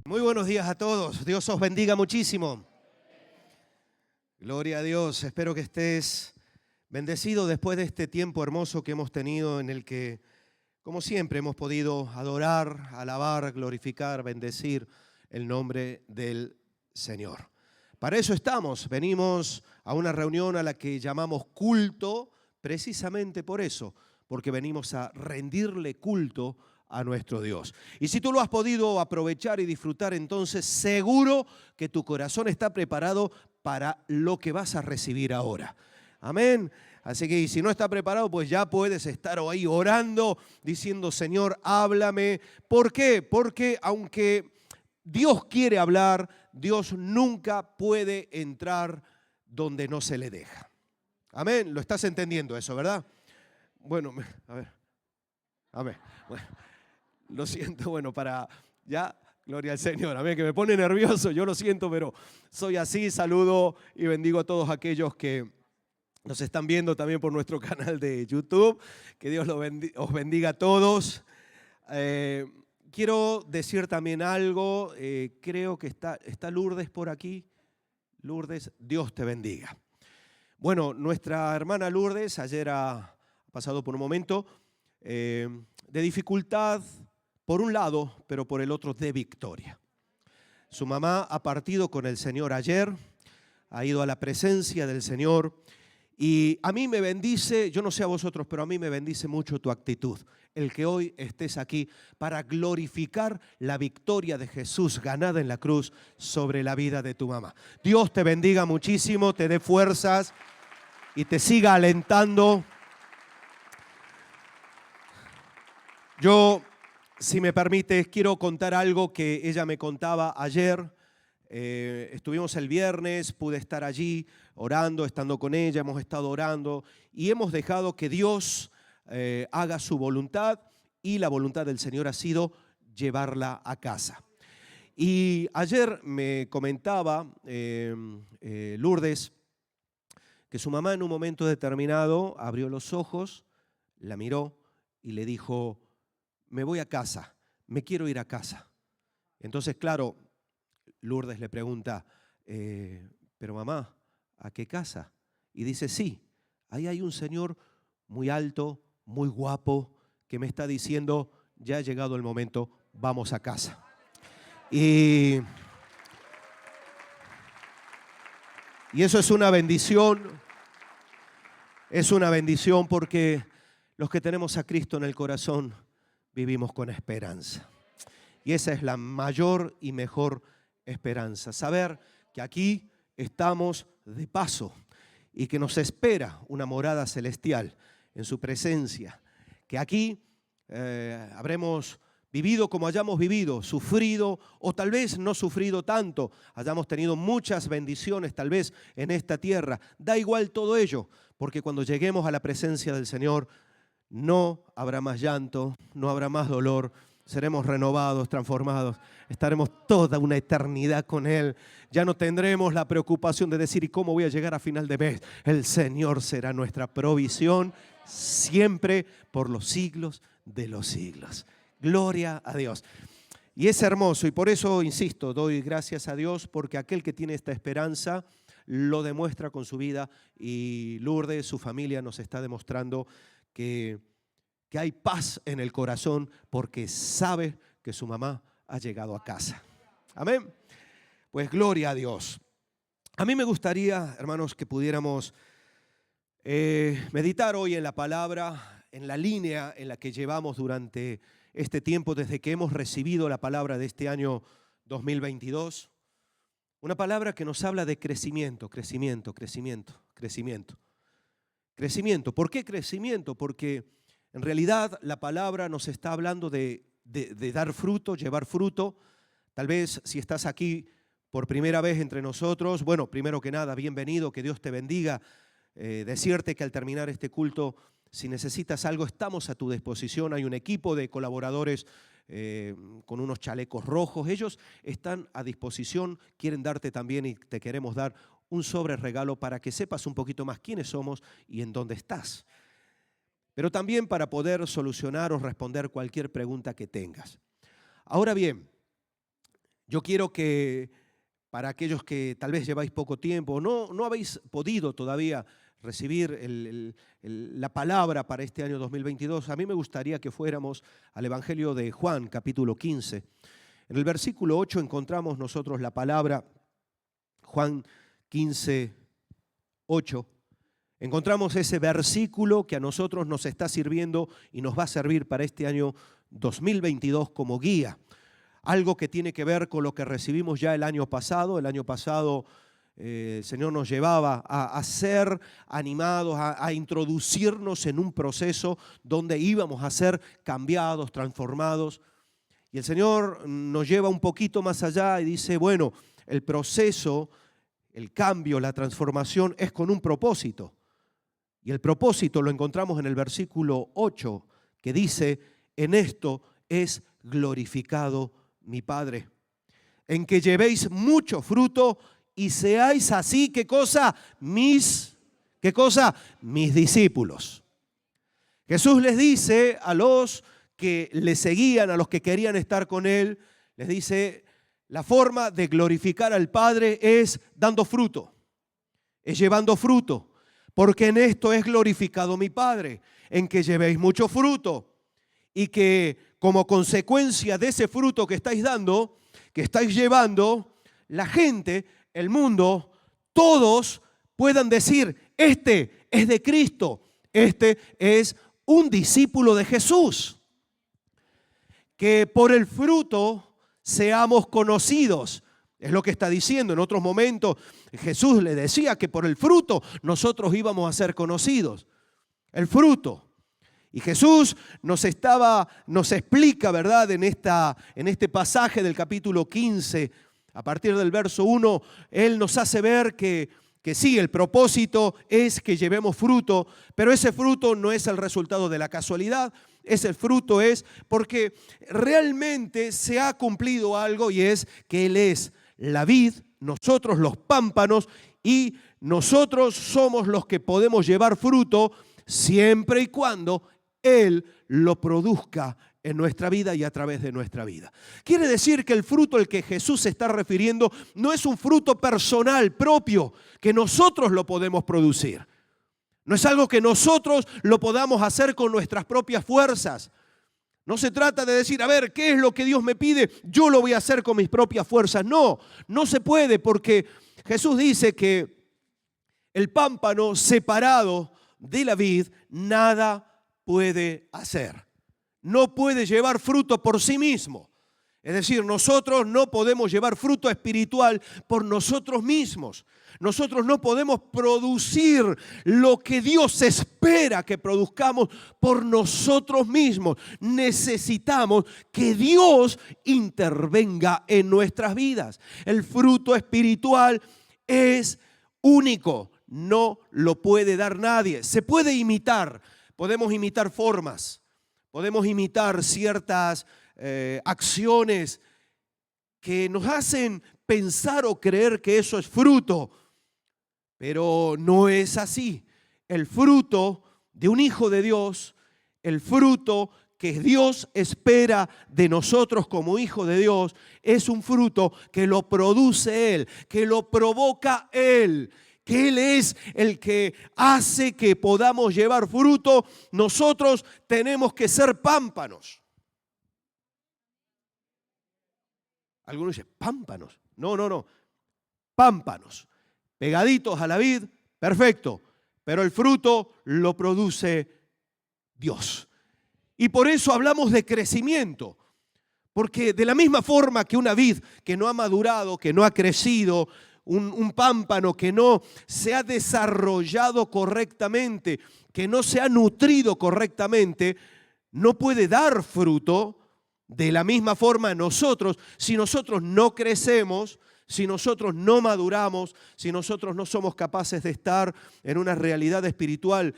Muy buenos días a todos. Dios os bendiga muchísimo. Gloria a Dios. Espero que estés bendecido después de este tiempo hermoso que hemos tenido en el que, como siempre, hemos podido adorar, alabar, glorificar, bendecir el nombre del Señor. Para eso estamos. Venimos a una reunión a la que llamamos culto, precisamente por eso, porque venimos a rendirle culto a nuestro Dios. Y si tú lo has podido aprovechar y disfrutar, entonces seguro que tu corazón está preparado para lo que vas a recibir ahora. Amén. Así que si no está preparado, pues ya puedes estar ahí orando, diciendo: Señor, háblame. ¿Por qué? Porque aunque Dios quiere hablar, Dios nunca puede entrar donde no se le deja. Amén. ¿Lo estás entendiendo eso, verdad? Bueno, a ver. Amén. Bueno. Lo siento, ya, gloria al Señor. A mí que me pone nervioso, yo lo siento, pero soy así. Saludo y bendigo a todos aquellos que nos están viendo también por nuestro canal de YouTube. Que Dios os bendiga a todos. Quiero decir también algo. Creo que está Lourdes por aquí. Lourdes, Dios te bendiga. Bueno, nuestra hermana Lourdes ayer ha pasado por un momento de dificultad, por un lado, pero por el otro de victoria. Su mamá ha partido con el Señor ayer, ha ido a la presencia del Señor y a mí me bendice, yo no sé a vosotros, pero a mí me bendice mucho tu actitud. El que hoy estés aquí para glorificar la victoria de Jesús ganada en la cruz sobre la vida de tu mamá. Dios te bendiga muchísimo, te dé fuerzas y te siga alentando. Yo, si me permites, quiero contar algo que ella me contaba ayer. Estuvimos el viernes, pude estar allí orando, estando con ella, hemos estado orando y hemos dejado que Dios haga su voluntad, y la voluntad del Señor ha sido llevarla a casa. Y ayer me comentaba Lourdes que su mamá en un momento determinado abrió los ojos, la miró y le dijo: me voy a casa, me quiero ir a casa. Entonces, claro, Lourdes le pregunta: pero mamá, ¿a qué casa? Y dice: sí, ahí hay un señor muy alto, muy guapo, que me está diciendo: ya ha llegado el momento, vamos a casa. Y eso es una bendición porque los que tenemos a Cristo en el corazón vivimos con esperanza. Y esa es la mayor y mejor esperanza. Saber que aquí estamos de paso y que nos espera una morada celestial en su presencia. Que aquí habremos vivido como hayamos vivido, sufrido o tal vez no sufrido tanto. Hayamos tenido muchas bendiciones tal vez en esta tierra. Da igual todo ello, porque cuando lleguemos a la presencia del Señor, no habrá más llanto, no habrá más dolor, seremos renovados, transformados, estaremos toda una eternidad con Él. Ya no tendremos la preocupación de decir: ¿y cómo voy a llegar a final de mes? El Señor será nuestra provisión siempre por los siglos de los siglos. Gloria a Dios. Y es hermoso, y por eso, insisto, doy gracias a Dios, porque aquel que tiene esta esperanza lo demuestra con su vida, y Lourdes, su familia, nos está demostrando que hay paz en el corazón porque sabe que su mamá ha llegado a casa. Amén. Pues gloria a Dios. A mí me gustaría, hermanos, que pudiéramos meditar hoy en la palabra, en la línea en la que llevamos durante este tiempo desde que hemos recibido la palabra de este año 2022. Una palabra que nos habla de crecimiento, crecimiento, crecimiento, crecimiento. Crecimiento. ¿Por qué crecimiento? Porque en realidad la palabra nos está hablando de dar fruto, llevar fruto. Tal vez si estás aquí por primera vez entre nosotros, bueno, primero que nada, bienvenido, que Dios te bendiga. Decirte que al terminar este culto, si necesitas algo, estamos a tu disposición. Hay un equipo de colaboradores con unos chalecos rojos. Ellos están a disposición, quieren darte también y te queremos dar un sobre regalo para que sepas un poquito más quiénes somos y en dónde estás. Pero también para poder solucionar o responder cualquier pregunta que tengas. Ahora bien, yo quiero que para aquellos que tal vez lleváis poco tiempo o no habéis podido todavía recibir la palabra para este año 2022, a mí me gustaría que fuéramos al Evangelio de Juan, capítulo 15. En el versículo 8 encontramos nosotros la palabra, Juan 15, 8. Encontramos ese versículo que a nosotros nos está sirviendo y nos va a servir para este año 2022 como guía. Algo que tiene que ver con lo que recibimos ya el año pasado. El año pasado el Señor nos llevaba a ser animados, a introducirnos en un proceso donde íbamos a ser cambiados, transformados. Y el Señor nos lleva un poquito más allá y dice, bueno, el proceso, el cambio, la transformación es con un propósito. Y el propósito lo encontramos en el versículo 8, que dice, en esto es glorificado mi Padre, en que llevéis mucho fruto y seáis así, ¿qué cosa? Mis discípulos. Jesús les dice a los que le seguían, a los que querían estar con Él, les dice, la forma de glorificar al Padre es dando fruto, es llevando fruto. Porque en esto es glorificado mi Padre, en que llevéis mucho fruto y que como consecuencia de ese fruto que estáis dando, que estáis llevando, la gente, el mundo, todos puedan decir, este es de Cristo, este es un discípulo de Jesús. Que por el fruto seamos conocidos. Es lo que está diciendo. En otros momentos Jesús le decía que por el fruto nosotros íbamos a ser conocidos. El fruto. Y Jesús nos explica, ¿verdad? En este pasaje del capítulo 15, a partir del verso 1, Él nos hace ver que sí, el propósito es que llevemos fruto, pero ese fruto no es el resultado de la casualidad. Ese fruto es porque realmente se ha cumplido algo y es que Él es la vid, nosotros los pámpanos y nosotros somos los que podemos llevar fruto siempre y cuando Él lo produzca en nuestra vida y a través de nuestra vida. Quiere decir que el fruto al que Jesús se está refiriendo no es un fruto personal propio, que nosotros lo podemos producir. No es algo que nosotros lo podamos hacer con nuestras propias fuerzas. No se trata de decir, a ver, ¿qué es lo que Dios me pide? Yo lo voy a hacer con mis propias fuerzas. No, no se puede porque Jesús dice que el pámpano separado de la vid nada puede hacer. No puede llevar fruto por sí mismo. Es decir, nosotros no podemos llevar fruto espiritual por nosotros mismos. Nosotros no podemos producir lo que Dios espera que produzcamos por nosotros mismos. Necesitamos que Dios intervenga en nuestras vidas. El fruto espiritual es único, no lo puede dar nadie. Se puede imitar, podemos imitar formas, podemos imitar ciertas acciones que nos hacen pensar o creer que eso es fruto, pero no es así. El fruto de un hijo de Dios, el fruto que Dios espera de nosotros como hijo de Dios, es un fruto que lo produce Él, que lo provoca Él, que Él es el que hace que podamos llevar fruto. Nosotros tenemos que ser pámpanos. Algunos dicen, pámpanos. No. Pámpanos. Pegaditos a la vid, perfecto. Pero el fruto lo produce Dios. Y por eso hablamos de crecimiento. Porque de la misma forma que una vid que no ha madurado, que no ha crecido, un pámpano que no se ha desarrollado correctamente, que no se ha nutrido correctamente, no puede dar fruto. De la misma forma nosotros, si nosotros no crecemos, si nosotros no maduramos, si nosotros no somos capaces de estar en una realidad espiritual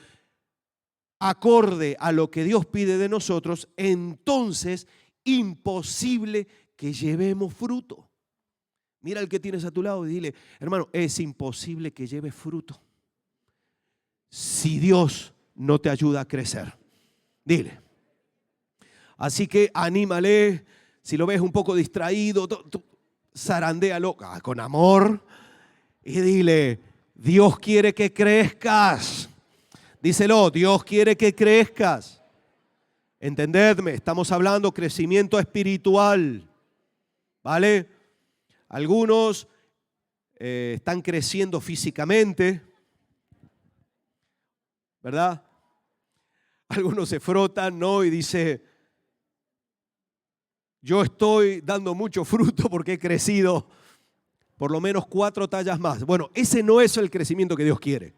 acorde a lo que Dios pide de nosotros, entonces imposible que llevemos fruto. Mira al que tienes a tu lado y dile, hermano, es imposible que lleves fruto si Dios no te ayuda a crecer. Dile. Así que anímale. Si lo ves un poco distraído, zarandéalo con amor y dile, Dios quiere que crezcas. Díselo, Dios quiere que crezcas. Entendedme, estamos hablando crecimiento espiritual. ¿Vale? Algunos están creciendo físicamente, ¿verdad? Algunos se frotan, ¿no? Y dice, yo estoy dando mucho fruto porque he crecido por lo menos 4 tallas más. Bueno, ese no es el crecimiento que Dios quiere.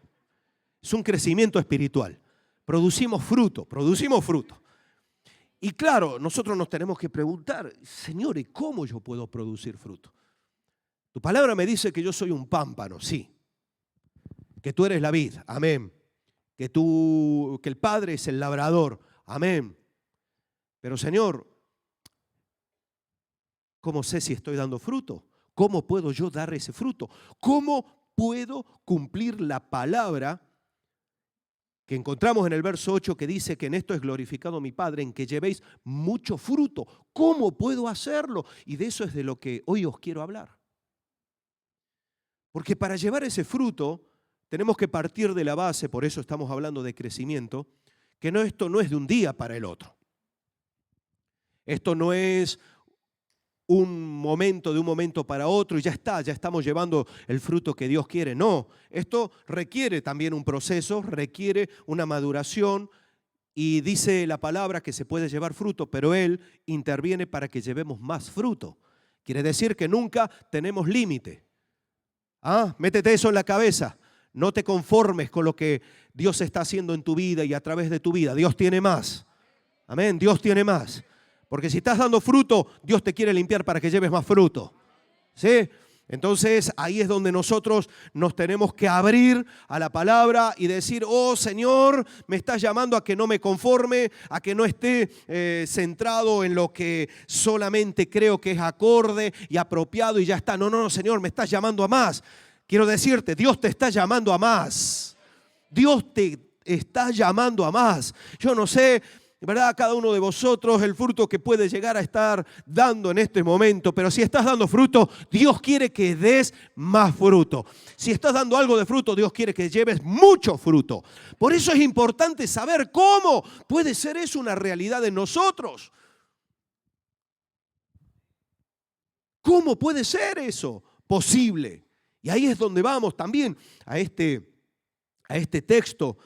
Es un crecimiento espiritual. Producimos fruto, producimos fruto. Y claro, nosotros nos tenemos que preguntar, Señor, ¿y cómo yo puedo producir fruto? Tu palabra me dice que yo soy un pámpano, sí. Que tú eres la vid, amén. Que el Padre es el labrador, amén. Pero Señor, ¿cómo sé si estoy dando fruto? ¿Cómo puedo yo dar ese fruto? ¿Cómo puedo cumplir la palabra que encontramos en el verso 8 que dice que en esto es glorificado mi Padre, en que llevéis mucho fruto? ¿Cómo puedo hacerlo? Y de eso es de lo que hoy os quiero hablar. Porque para llevar ese fruto tenemos que partir de la base, por eso estamos hablando de crecimiento, que esto no es de un día para el otro. Esto no es de un momento para otro y ya estamos llevando el fruto que Dios quiere. No, esto requiere también un proceso, requiere una maduración y dice la palabra que se puede llevar fruto, pero Él interviene para que llevemos más fruto. Quiere decir que nunca tenemos límite. Métete eso en la cabeza. No te conformes con lo que Dios está haciendo en tu vida y a través de tu vida. Dios tiene más. Amén, Dios tiene más. Porque si estás dando fruto, Dios te quiere limpiar para que lleves más fruto. ¿Sí? Entonces ahí es donde nosotros nos tenemos que abrir a la palabra y decir, oh Señor, me estás llamando a que no me conforme, a que no esté centrado en lo que solamente creo que es acorde y apropiado y ya está. No, Señor, me estás llamando a más. Quiero decirte, Dios te está llamando a más. Dios te está llamando a más. Yo no sé, ¿verdad? Cada uno de vosotros el fruto que puede llegar a estar dando en este momento, pero si estás dando fruto, Dios quiere que des más fruto. Si estás dando algo de fruto, Dios quiere que lleves mucho fruto. Por eso es importante saber cómo puede ser eso una realidad en nosotros. ¿Cómo puede ser eso posible? Y ahí es donde vamos también a este texto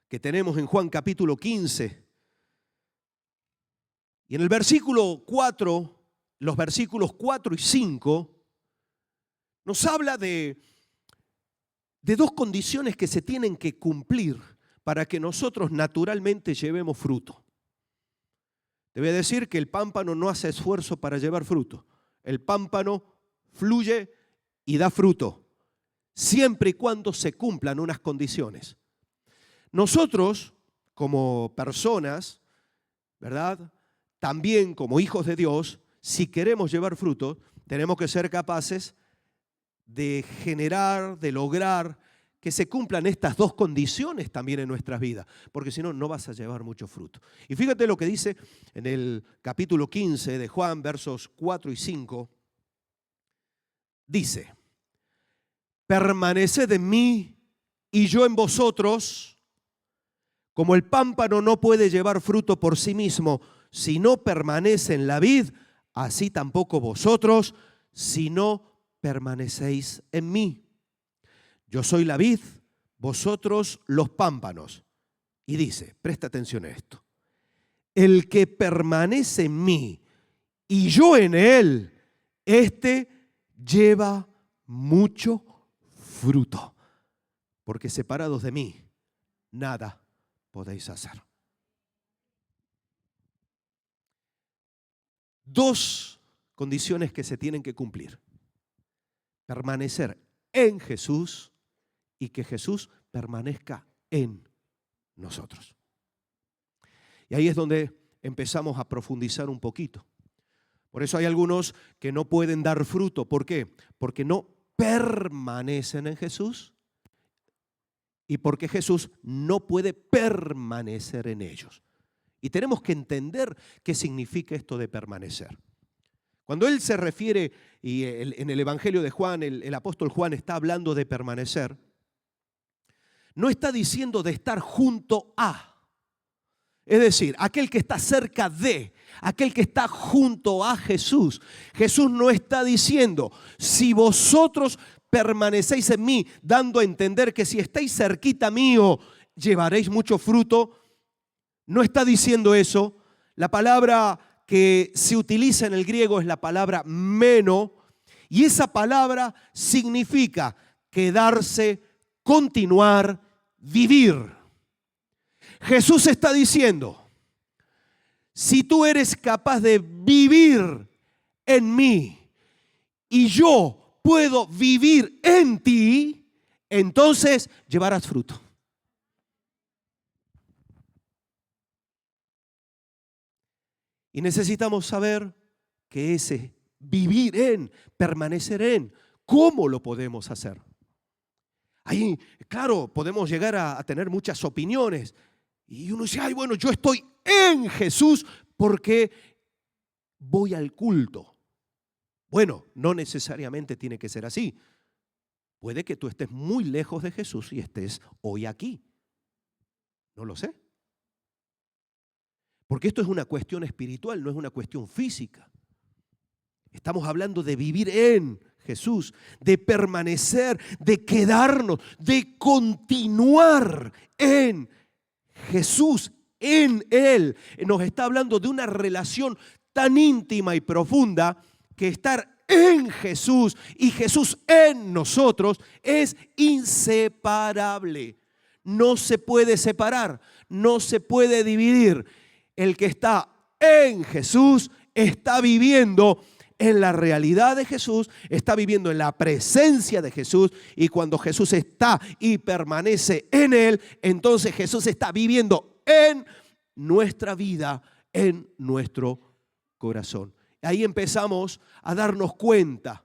que tenemos en Juan capítulo 15. Y en el versículo 4, los versículos 4 y 5, nos habla de 2 condiciones que se tienen que cumplir para que nosotros naturalmente llevemos fruto. Te voy a decir que el pámpano no hace esfuerzo para llevar fruto. El pámpano fluye y da fruto, siempre y cuando se cumplan unas condiciones. Nosotros, como personas, ¿verdad?, también como hijos de Dios, si queremos llevar fruto, tenemos que ser capaces de generar, de lograr que se cumplan estas 2 condiciones también en nuestras vidas, porque si no, no vas a llevar mucho fruto. Y fíjate lo que dice en el capítulo 15 de Juan, versos 4 y 5, dice, permaneced en mí y yo en vosotros, como el pámpano no puede llevar fruto por sí mismo, si no permanece en la vid, así tampoco vosotros, si no permanecéis en mí. Yo soy la vid, vosotros los pámpanos. Y dice, presta atención a esto, el que permanece en mí y yo en él, este lleva mucho fruto, porque separados de mí, nada podéis hacer. 2 condiciones que se tienen que cumplir. Permanecer en Jesús y que Jesús permanezca en nosotros. Y ahí es donde empezamos a profundizar un poquito. Por eso hay algunos que no pueden dar fruto. ¿Por qué? Porque no permanecen en Jesús y porque Jesús no puede permanecer en ellos. Y tenemos que entender qué significa esto de permanecer. Cuando él se refiere, y en el Evangelio de Juan, el apóstol Juan está hablando de permanecer, no está diciendo de estar junto a. Es decir, aquel que está cerca de, aquel que está junto a Jesús. Jesús no está diciendo, si vosotros permanecéis en mí, dando a entender que si estáis cerquita mío, llevaréis mucho fruto. No está diciendo eso. La palabra que se utiliza en el griego es la palabra meno, y esa palabra significa quedarse, continuar, vivir. Jesús está diciendo, si tú eres capaz de vivir en mí y yo puedo vivir en ti, entonces llevarás fruto. Y necesitamos saber que ese vivir en, permanecer en, ¿cómo lo podemos hacer? Ahí, claro, podemos llegar a tener muchas opiniones. Y uno dice, ay, bueno, yo estoy en Jesús porque voy al culto. Bueno, no necesariamente tiene que ser así. Puede que tú estés muy lejos de Jesús y estés hoy aquí. No lo sé. Porque esto es una cuestión espiritual, no es una cuestión física. Estamos hablando de vivir en Jesús, de permanecer, de quedarnos, de continuar en Jesús, en Él. Nos está hablando de una relación tan íntima y profunda que estar en Jesús y Jesús en nosotros es inseparable. No se puede separar, no se puede dividir. El que está en Jesús está viviendo en la realidad de Jesús, está viviendo en la presencia de Jesús, y cuando Jesús está y permanece en Él, entonces Jesús está viviendo en nuestra vida, en nuestro corazón. Ahí empezamos a darnos cuenta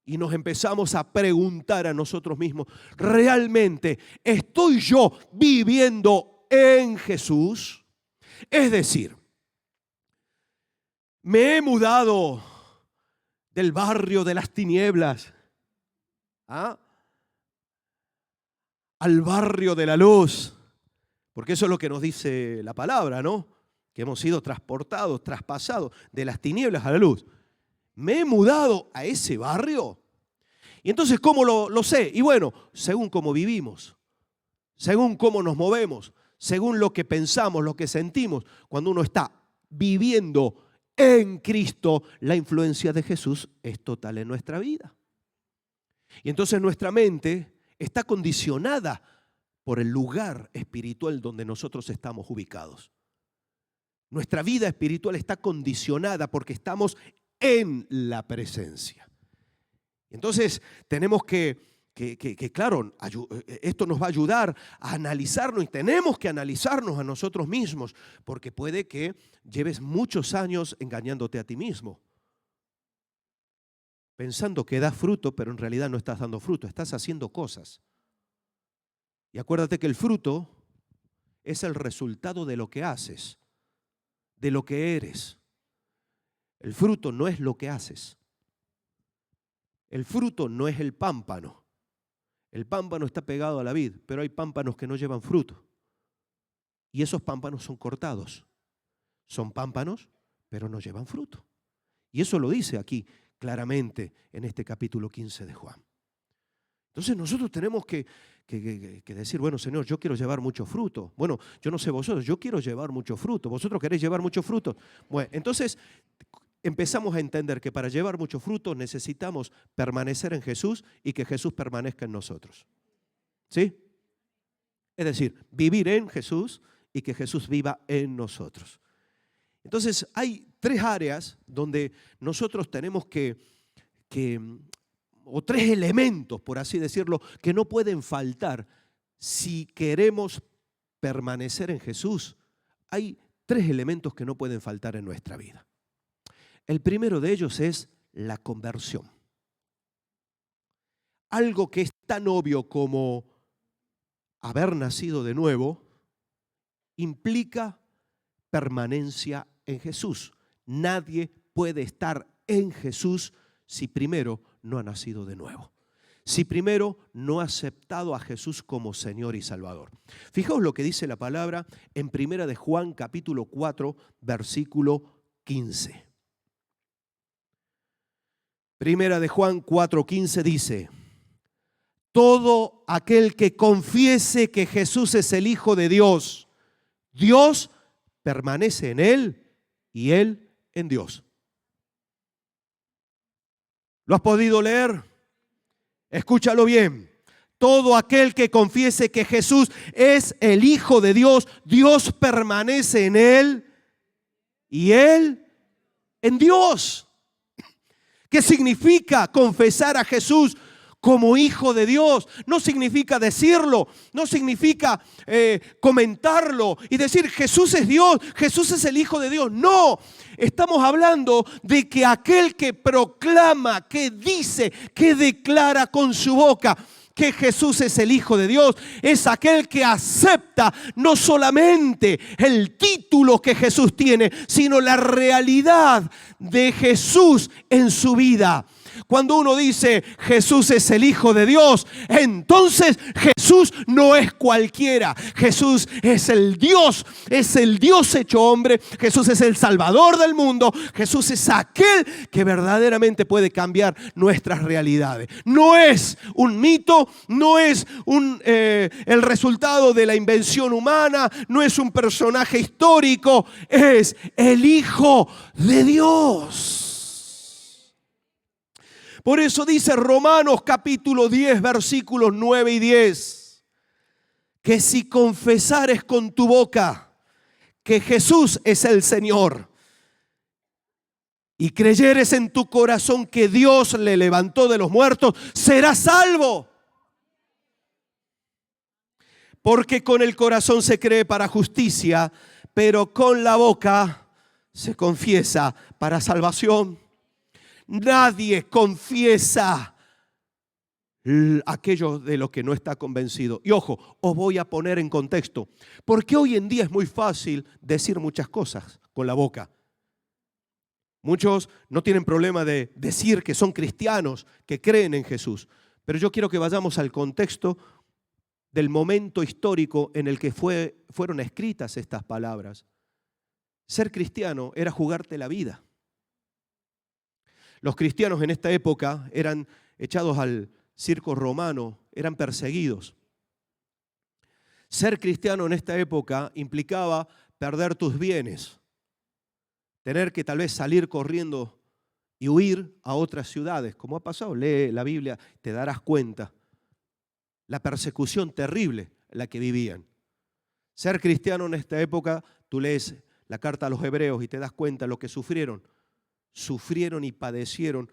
y nos empezamos a preguntar a nosotros mismos, ¿realmente estoy yo viviendo en Jesús? Es decir, me he mudado del barrio de las tinieblas al barrio de la luz, porque eso es lo que nos dice la palabra, ¿no? Que hemos sido transportados, traspasados de las tinieblas a la luz. ¿Me he mudado a ese barrio? Y entonces, ¿cómo lo sé? Y bueno, según cómo vivimos, según cómo nos movemos, según lo que pensamos, lo que sentimos. Cuando uno está viviendo en Cristo, la influencia de Jesús es total en nuestra vida. Y entonces nuestra mente está condicionada por el lugar espiritual donde nosotros estamos ubicados. Nuestra vida espiritual está condicionada porque estamos en la presencia. Entonces tenemos que claro, esto nos va a ayudar a analizarnos, y tenemos que analizarnos a nosotros mismos, porque puede que lleves muchos años engañándote a ti mismo, pensando que das fruto, pero en realidad no estás dando fruto, estás haciendo cosas. Y acuérdate que el fruto es el resultado de lo que haces, de lo que eres. El fruto no es lo que haces. El fruto no es el pámpano. El pámpano está pegado a la vid, pero hay pámpanos que no llevan fruto. Y esos pámpanos son cortados. Son pámpanos, pero no llevan fruto. Y eso lo dice aquí claramente en este capítulo 15 de Juan. Entonces nosotros tenemos que decir, bueno, Señor, yo quiero llevar mucho fruto. Bueno, yo no sé vosotros, yo quiero llevar mucho fruto. ¿Vosotros queréis llevar mucho fruto? Bueno, entonces empezamos a entender que para llevar mucho fruto necesitamos permanecer en Jesús y que Jesús permanezca en nosotros. ¿Sí? Es decir, vivir en Jesús y que Jesús viva en nosotros. Entonces hay tres áreas donde nosotros tenemos o tres elementos, por así decirlo, que no pueden faltar si queremos permanecer en Jesús. Hay tres elementos que no pueden faltar en nuestra vida. El primero de ellos es la conversión. Algo que es tan obvio como haber nacido de nuevo implica permanencia en Jesús. Nadie puede estar en Jesús si primero no ha nacido de nuevo. Si primero no ha aceptado a Jesús como Señor y Salvador. Fijaos lo que dice la palabra en 1 de Juan capítulo 4, versículo 15. 1 de Juan 4:15 dice: todo aquel que confiese que Jesús es el Hijo de Dios, Dios permanece en él y él en Dios. ¿Lo has podido leer? Escúchalo bien. Todo aquel que confiese que Jesús es el Hijo de Dios, Dios permanece en él y él en Dios. ¿Qué significa confesar a Jesús como Hijo de Dios? No significa decirlo, no significa comentarlo y decir Jesús es Dios, Jesús es el Hijo de Dios. No, estamos hablando de que aquel que proclama, que dice, que declara con su boca que Jesús es el Hijo de Dios, es aquel que acepta no solamente el título que Jesús tiene, sino la realidad de Jesús en su vida. Cuando uno dice Jesús es el Hijo de Dios, entonces Jesús no es cualquiera. Jesús es el Dios hecho hombre. Jesús es el Salvador del mundo. Jesús es aquel que verdaderamente puede cambiar nuestras realidades. No es un mito, no es el resultado de la invención humana, no es un personaje histórico, es el Hijo de Dios. Por eso dice Romanos capítulo 10, versículos 9 y 10, que si confesares con tu boca que Jesús es el Señor y creyeres en tu corazón que Dios le levantó de los muertos, serás salvo. Porque con el corazón se cree para justicia, pero con la boca se confiesa para salvación. Nadie confiesa aquello de lo que no está convencido. Y ojo, os voy a poner en contexto, porque hoy en día es muy fácil decir muchas cosas con la boca. Muchos no tienen problema de decir que son cristianos, que creen en Jesús. Pero yo quiero que vayamos al contexto del momento histórico en el que fueron escritas estas palabras. Ser cristiano era jugarte la vida. Los cristianos en esta época eran echados al circo romano, eran perseguidos. Ser cristiano en esta época implicaba perder tus bienes, tener que tal vez salir corriendo y huir a otras ciudades, como ha pasado. Lee la Biblia, te darás cuenta la persecución terrible en la que vivían. Ser cristiano en esta época, tú lees la carta a los hebreos y te das cuenta de lo que sufrieron. Sufrieron y padecieron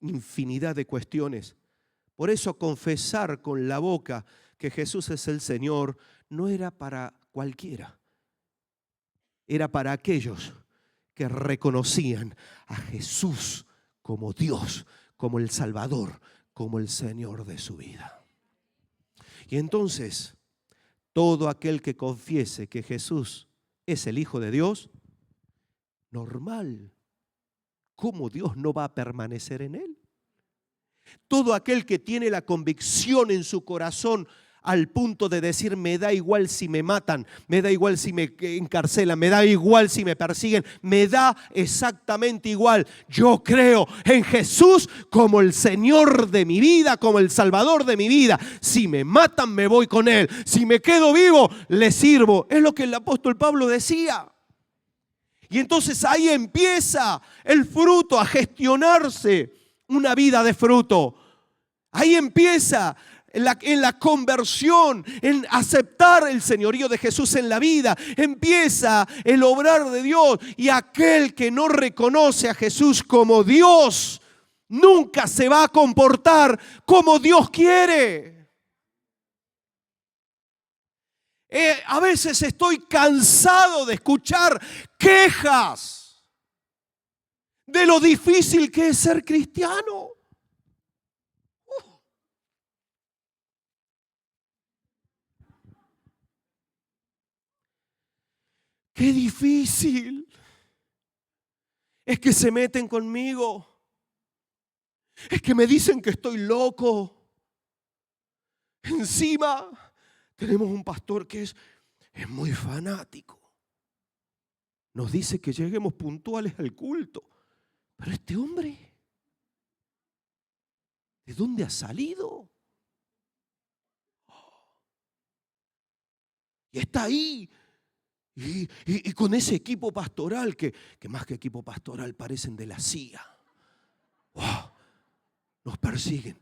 infinidad de cuestiones. Por eso confesar con la boca que Jesús es el Señor no era para cualquiera. Era para aquellos que reconocían a Jesús como Dios, como el Salvador, como el Señor de su vida. Y entonces, todo aquel que confiese que Jesús es el Hijo de Dios, normal. ¿Cómo Dios no va a permanecer en él? Todo aquel que tiene la convicción en su corazón al punto de decir, me da igual si me matan, me da igual si me encarcelan, me da igual si me persiguen, me da exactamente igual. Yo creo en Jesús como el Señor de mi vida, como el Salvador de mi vida. Si me matan, me voy con Él. Si me quedo vivo, le sirvo. Es lo que el apóstol Pablo decía. Y entonces ahí empieza el fruto a gestionarse, una vida de fruto. Ahí empieza en la conversión, en aceptar el señorío de Jesús en la vida. Empieza el obrar de Dios. Y aquel que no reconoce a Jesús como Dios, nunca se va a comportar como Dios quiere. A veces estoy cansado de escuchar quejas de lo difícil que es ser cristiano. ¡Qué difícil! Es que se meten conmigo. Es que me dicen que estoy loco. Encima tenemos un pastor que es muy fanático. Nos dice que lleguemos puntuales al culto. Pero este hombre, ¿de dónde ha salido? Y está ahí. Y con ese equipo pastoral que más que equipo pastoral parecen de la CIA. ¡Wow! Nos persiguen.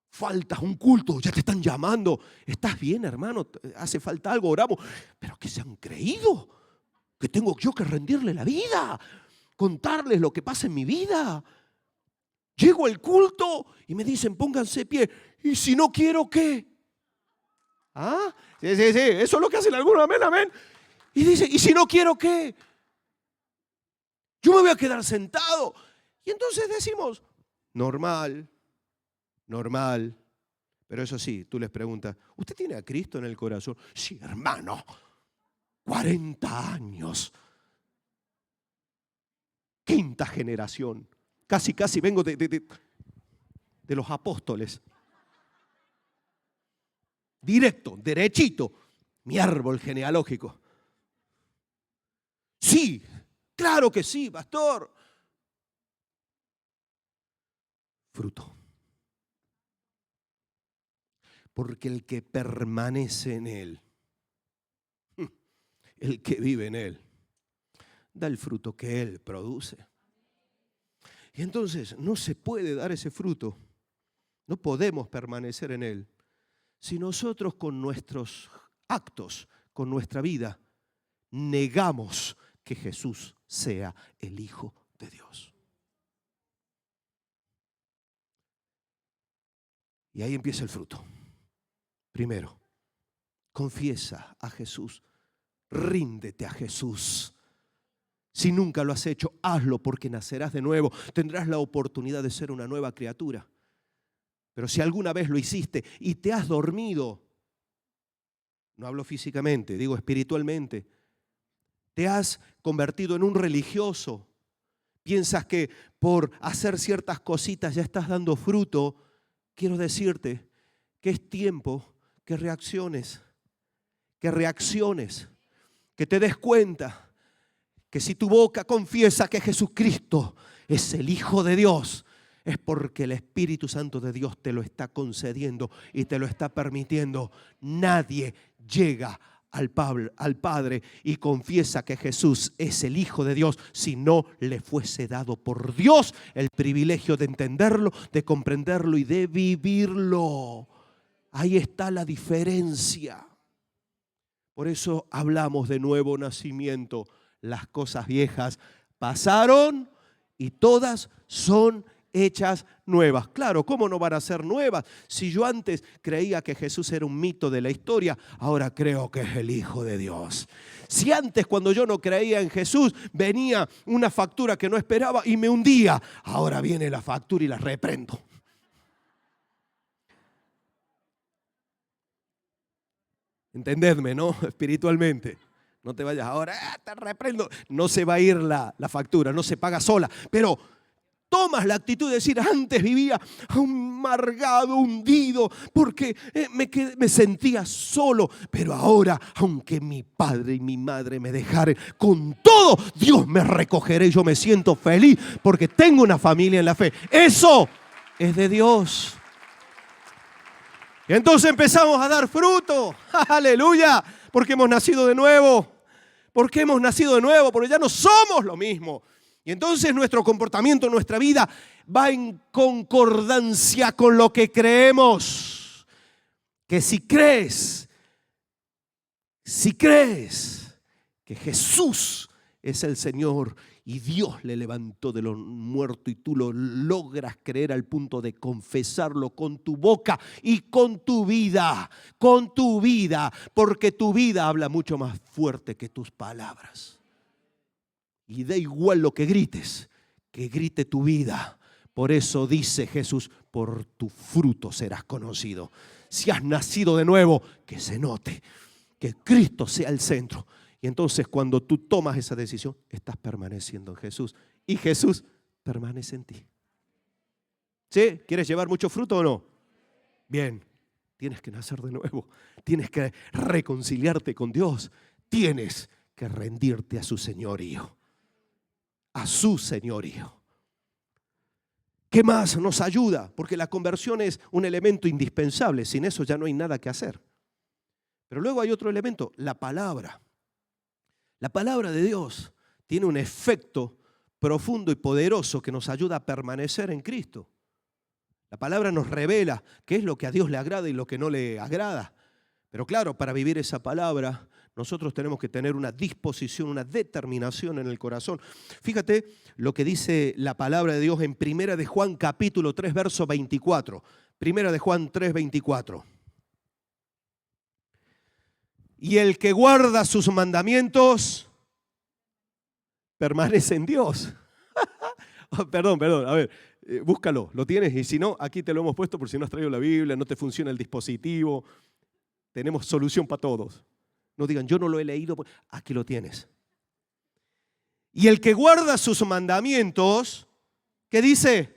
Faltas un culto, ya te están llamando. ¿Estás bien, hermano? ¿Hace falta algo? Oramos. Pero que se han creído que tengo yo que rendirle la vida, contarles lo que pasa en mi vida. Llego al culto y me dicen, pónganse de pie. ¿Y si no quiero qué? ¿Ah? Sí, eso es lo que hacen algunos, amén, amén. Y dice, ¿y si no quiero qué? Yo me voy a quedar sentado. Y entonces decimos, normal. Pero eso sí, tú les preguntas, ¿usted tiene a Cristo en el corazón? Sí, hermano, 40 años. Quinta generación. Casi vengo de los apóstoles. Directo, derechito, mi árbol genealógico. Sí, claro que sí, pastor. Fruto. Porque el que permanece en Él, el que vive en Él, da el fruto que Él produce. Y entonces no se puede dar ese fruto, no podemos permanecer en Él, si nosotros con nuestros actos, con nuestra vida, negamos que Jesús sea el Hijo de Dios. Y ahí empieza el fruto. Primero, confiesa a Jesús, ríndete a Jesús. Si nunca lo has hecho, hazlo porque nacerás de nuevo. Tendrás la oportunidad de ser una nueva criatura. Pero si alguna vez lo hiciste y te has dormido, no hablo físicamente, digo espiritualmente, te has convertido en un religioso, piensas que por hacer ciertas cositas ya estás dando fruto, quiero decirte que es tiempo que reacciones, que te des cuenta que si tu boca confiesa que Jesucristo es el Hijo de Dios, es porque el Espíritu Santo de Dios te lo está concediendo y te lo está permitiendo. Nadie llega al Padre y confiesa que Jesús es el Hijo de Dios si no le fuese dado por Dios el privilegio de entenderlo, de comprenderlo y de vivirlo. Ahí está la diferencia. Por eso hablamos de nuevo nacimiento. Las cosas viejas pasaron y todas son hechas nuevas. Claro, ¿cómo no van a ser nuevas? Si yo antes creía que Jesús era un mito de la historia, ahora creo que es el Hijo de Dios. Si antes, cuando yo no creía en Jesús, venía una factura que no esperaba y me hundía, ahora viene la factura y la reprendo. Entendedme, ¿no? Espiritualmente. No te vayas ahora, te reprendo. No se va a ir la factura, no se paga sola. Pero tomas la actitud de decir, antes vivía amargado, hundido, porque me sentía solo. Pero ahora, aunque mi padre y mi madre me dejaren, con todo Dios me recogerá y yo me siento feliz porque tengo una familia en la fe. Eso es de Dios. Y entonces empezamos a dar fruto. ¡Aleluya! Porque hemos nacido de nuevo. Porque hemos nacido de nuevo, porque ya no somos lo mismo. Y entonces nuestro comportamiento, nuestra vida va en concordancia con lo que creemos. Que si crees que Jesús es el Señor y Dios le levantó de los muertos y tú lo logras creer al punto de confesarlo con tu boca y con tu vida, porque tu vida habla mucho más fuerte que tus palabras. Y da igual lo que grites, que grite tu vida. Por eso dice Jesús, por tu fruto serás conocido. Si has nacido de nuevo, que se note, que Cristo sea el centro. Y entonces cuando tú tomas esa decisión, estás permaneciendo en Jesús. Y Jesús permanece en ti. ¿Sí? ¿Quieres llevar mucho fruto o no? Bien, tienes que nacer de nuevo. Tienes que reconciliarte con Dios. Tienes que rendirte a su señorío. A su señorío. ¿Qué más nos ayuda? Porque la conversión es un elemento indispensable. Sin eso ya no hay nada que hacer. Pero luego hay otro elemento, la palabra. La palabra de Dios tiene un efecto profundo y poderoso que nos ayuda a permanecer en Cristo. La palabra nos revela qué es lo que a Dios le agrada y lo que no le agrada. Pero claro, para vivir esa palabra, nosotros tenemos que tener una disposición, una determinación en el corazón. Fíjate lo que dice la palabra de Dios en 1 de Juan capítulo 3, verso 24. 1 de Juan 3, 24. Y el que guarda sus mandamientos permanece en Dios. Perdón, a ver, búscalo, lo tienes y si no, aquí te lo hemos puesto por si no has traído la Biblia, no te funciona el dispositivo, tenemos solución para todos. No digan, yo no lo he leído, aquí lo tienes. Y el que guarda sus mandamientos, ¿qué dice?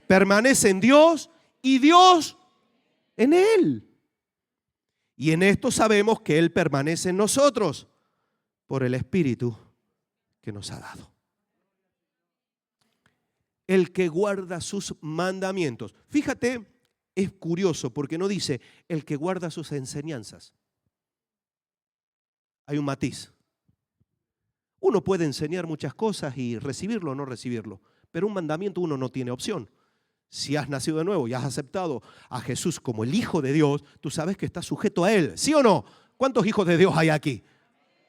Permanece en Dios y Dios en él. Y en esto sabemos que Él permanece en nosotros por el Espíritu que nos ha dado. El que guarda sus mandamientos. Fíjate, es curioso porque no dice el que guarda sus enseñanzas. Hay un matiz. Uno puede enseñar muchas cosas y recibirlo o no recibirlo, pero un mandamiento uno no tiene opción. Si has nacido de nuevo y has aceptado a Jesús como el Hijo de Dios, tú sabes que estás sujeto a Él, ¿sí o no? ¿Cuántos hijos de Dios hay aquí?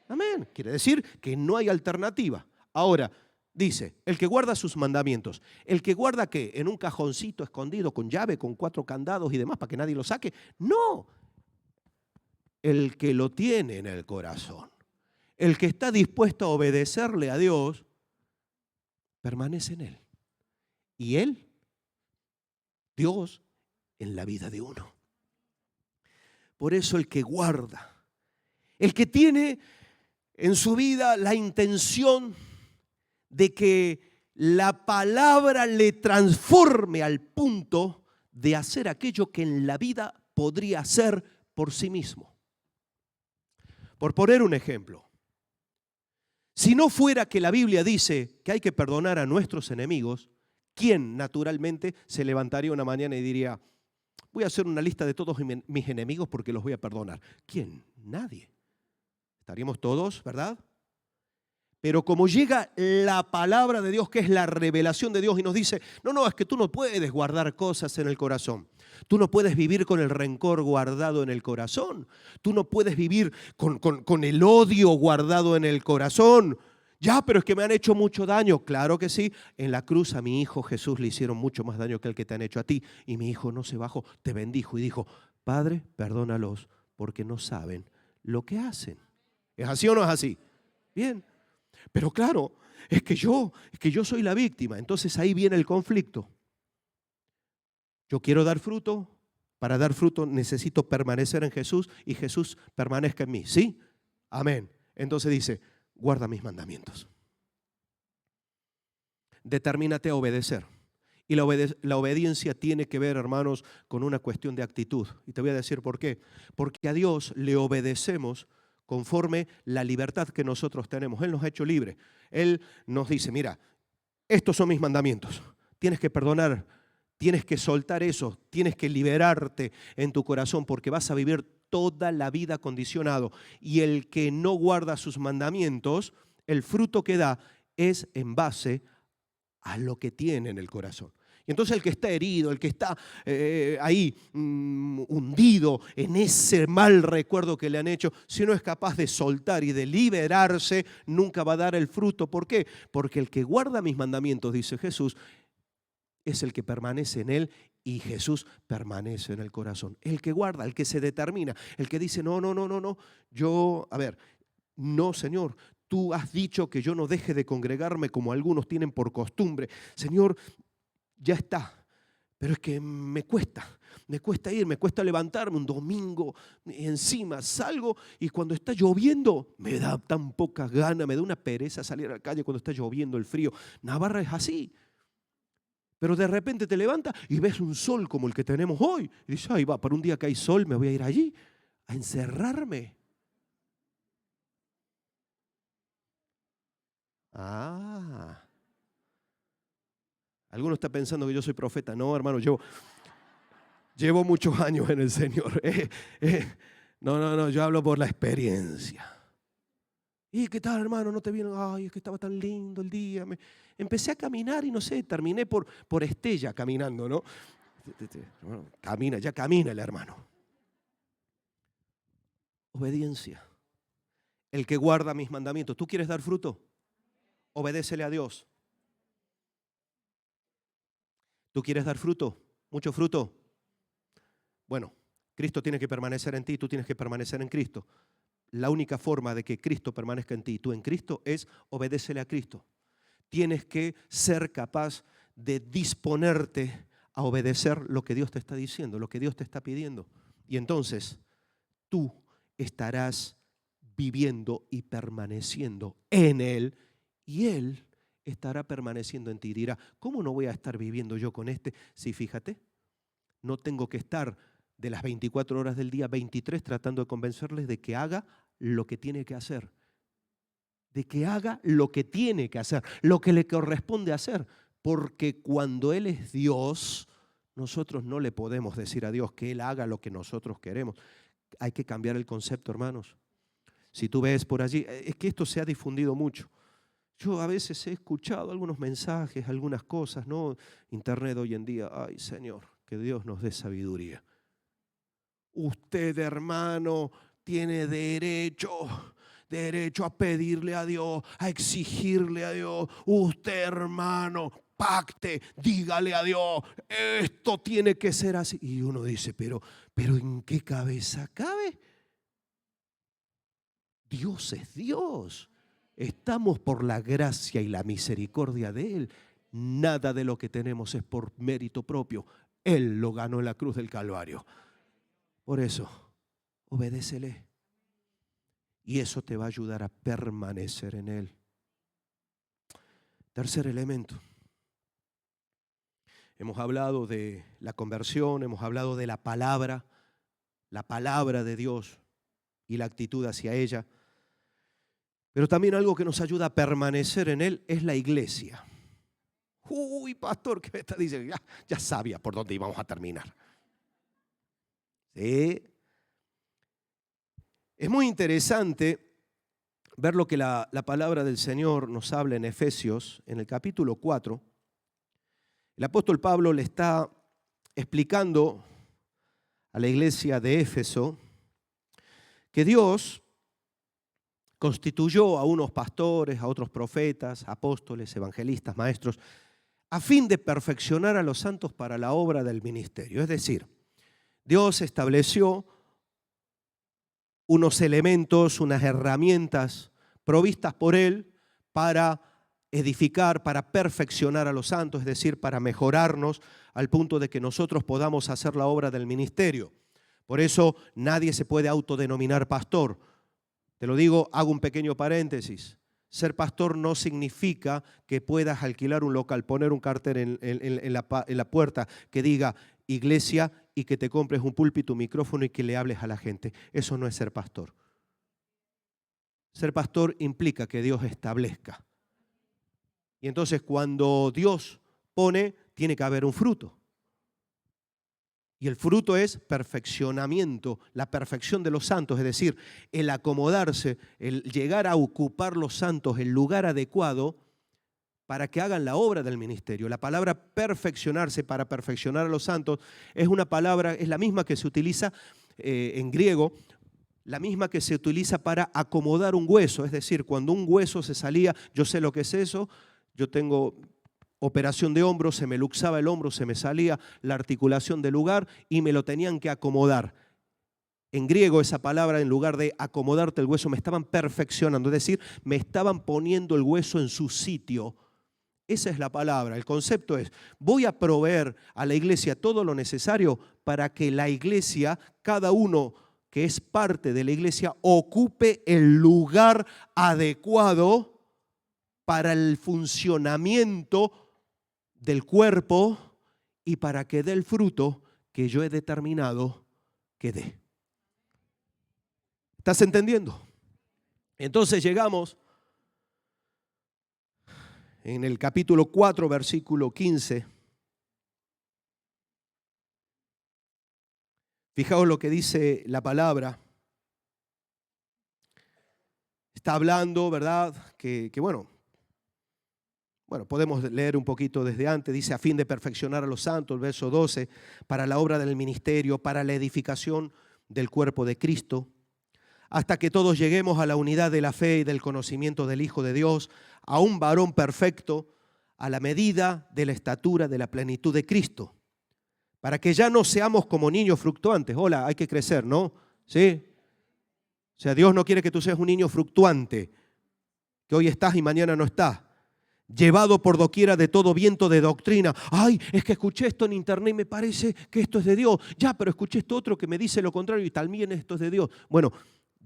Amén. Quiere decir que no hay alternativa. Ahora, dice, el que guarda sus mandamientos. ¿El que guarda qué? ¿En un cajoncito escondido con llave, con 4 candados y demás para que nadie lo saque? No. El que lo tiene en el corazón. El que está dispuesto a obedecerle a Dios, permanece en Él. Y Él, Dios, en la vida de uno. Por eso el que guarda, el que tiene en su vida la intención de que la palabra le transforme al punto de hacer aquello que en la vida podría hacer por sí mismo. Por poner un ejemplo, si no fuera que la Biblia dice que hay que perdonar a nuestros enemigos, ¿quién naturalmente se levantaría una mañana y diría, voy a hacer una lista de todos mis enemigos porque los voy a perdonar? ¿Quién? Nadie. Estaríamos todos, ¿verdad? Pero como llega la palabra de Dios, que es la revelación de Dios, y nos dice, no, es que tú no puedes guardar cosas en el corazón. Tú no puedes vivir con el rencor guardado en el corazón. Tú no puedes vivir con el odio guardado en el corazón. Ya, pero es que me han hecho mucho daño. Claro que sí. En la cruz a mi hijo Jesús le hicieron mucho más daño que el que te han hecho a ti. Y mi hijo no se bajó, te bendijo y dijo, Padre, perdónalos porque no saben lo que hacen. ¿Es así o no es así? Bien. Pero claro, es que yo soy la víctima. Entonces ahí viene el conflicto. Yo quiero dar fruto. Para dar fruto necesito permanecer en Jesús y Jesús permanezca en mí. ¿Sí? Amén. Entonces dice, guarda mis mandamientos. Determínate a obedecer. Y la obediencia tiene que ver, hermanos, con una cuestión de actitud. Y te voy a decir por qué. Porque a Dios le obedecemos conforme la libertad que nosotros tenemos. Él nos ha hecho libres. Él nos dice, mira, estos son mis mandamientos. Tienes que perdonar, tienes que soltar eso, tienes que liberarte en tu corazón porque vas a vivir toda la vida condicionado. Y el que no guarda sus mandamientos, el fruto que da es en base a lo que tiene en el corazón. Y entonces el que está herido, el que está ahí hundido en ese mal recuerdo que le han hecho, si no es capaz de soltar y de liberarse, nunca va a dar el fruto. ¿Por qué? Porque el que guarda mis mandamientos, dice Jesús, es el que permanece en él y Jesús permanece en el corazón. El que guarda, el que se determina, el que dice, no, yo, no, Señor, tú has dicho que yo no deje de congregarme como algunos tienen por costumbre. Señor, ya está, pero es que me cuesta ir, me cuesta levantarme un domingo y encima salgo y cuando está lloviendo me da tan poca gana, me da una pereza salir a la calle cuando está lloviendo, el frío. Navarra es así. Pero de repente te levantas y ves un sol como el que tenemos hoy. Y dices, ay, va, para un día que hay sol me voy a ir allí a encerrarme. Ah, alguno está pensando que yo soy profeta. No, hermano, llevo muchos años en el Señor. No, yo hablo por la experiencia. ¿Y qué tal, hermano? ¿No te vieron? Ay, es que estaba tan lindo el día. Empecé a caminar y no sé, terminé por Estella caminando, ¿no? Ya camina el hermano. Obediencia. El que guarda mis mandamientos. ¿Tú quieres dar fruto? Obedécele a Dios. ¿Tú quieres dar fruto? ¿Mucho fruto? Bueno, Cristo tiene que permanecer en ti, tú tienes que permanecer en Cristo. La única forma de que Cristo permanezca en ti y tú en Cristo es obedécele a Cristo. Tienes que ser capaz de disponerte a obedecer lo que Dios te está diciendo, lo que Dios te está pidiendo. Y entonces tú estarás viviendo y permaneciendo en Él y Él estará permaneciendo en ti. Dirá, ¿cómo no voy a estar viviendo yo con este? Sí, fíjate, no tengo que estar de las 24 horas del día 23 tratando de convencerles de que haga lo que tiene que hacer. De que haga lo que tiene que hacer, lo que le corresponde hacer. Porque cuando Él es Dios, nosotros no le podemos decir a Dios que Él haga lo que nosotros queremos. Hay que cambiar el concepto, hermanos. Si tú ves por allí, es que esto se ha difundido mucho. Yo a veces he escuchado algunos mensajes, algunas cosas, ¿no? Internet hoy en día, ay Señor, que Dios nos dé sabiduría. Usted, hermano, tiene derecho a pedirle a Dios, a exigirle a Dios. Usted, hermano, pacte, dígale a Dios, esto tiene que ser así. Y uno dice, pero ¿en qué cabeza cabe? Dios es Dios. Estamos por la gracia y la misericordia de Él. Nada de lo que tenemos es por mérito propio. Él lo ganó en la cruz del Calvario. Por eso, obedécele. Y eso te va a ayudar a permanecer en Él. Tercer elemento. Hemos hablado de la conversión, hemos hablado de la palabra de Dios y la actitud hacia ella. Pero también algo que nos ayuda a permanecer en Él es la iglesia. Uy, pastor, ¿qué me está diciendo? Ya sabía por dónde íbamos a terminar. ¿Sí? Es muy interesante ver lo que la palabra del Señor nos habla en Efesios, en el capítulo 4. El apóstol Pablo le está explicando a la iglesia de Éfeso que Dios constituyó a unos pastores, a otros profetas, apóstoles, evangelistas, maestros, a fin de perfeccionar a los santos para la obra del ministerio. Es decir, Dios estableció unos elementos, unas herramientas provistas por Él para edificar, para perfeccionar a los santos, es decir, para mejorarnos al punto de que nosotros podamos hacer la obra del ministerio. Por eso nadie se puede autodenominar pastor. Te lo digo, hago un pequeño paréntesis. Ser pastor no significa que puedas alquilar un local, poner un cartel en la puerta que diga iglesia y que te compres un púlpito, un micrófono y que le hables a la gente. Eso no es ser pastor. Ser pastor implica que Dios establezca. Y entonces cuando Dios pone, tiene que haber un fruto. Y el fruto es perfeccionamiento, la perfección de los santos, es decir, el acomodarse, el llegar a ocupar los santos el lugar adecuado para que hagan la obra del ministerio. La palabra perfeccionarse, para perfeccionar a los santos, es una palabra, es la misma que se utiliza en griego, la misma que se utiliza para acomodar un hueso, es decir, cuando un hueso se salía, yo sé lo que es eso, yo tengo operación de hombro, se me luxaba el hombro, se me salía la articulación del lugar y me lo tenían que acomodar. En griego esa palabra, en lugar de acomodarte el hueso, me estaban perfeccionando, es decir, me estaban poniendo el hueso en su sitio. Esa es la palabra. El concepto es, voy a proveer a la iglesia todo lo necesario para que la iglesia, cada uno que es parte de la iglesia, ocupe el lugar adecuado para el funcionamiento del cuerpo y para que dé el fruto que yo he determinado que dé. ¿Estás entendiendo? Entonces llegamos en el capítulo 4, versículo 15. Fijaos lo que dice la palabra. Está hablando, ¿verdad? Que bueno, podemos leer un poquito desde antes. Dice, a fin de perfeccionar a los santos, el verso 12, para la obra del ministerio, para la edificación del cuerpo de Cristo, hasta que todos lleguemos a la unidad de la fe y del conocimiento del Hijo de Dios, a un varón perfecto, a la medida de la estatura de la plenitud de Cristo, para que ya no seamos como niños fluctuantes. Hola, hay que crecer, ¿no? ¿Sí? O sea, Dios no quiere que tú seas un niño fluctuante, que hoy estás y mañana no estás, llevado por doquiera de todo viento de doctrina. Ay, es que escuché esto en internet y me parece que esto es de Dios. Ya, pero escuché esto otro que me dice lo contrario y también esto es de Dios. Bueno,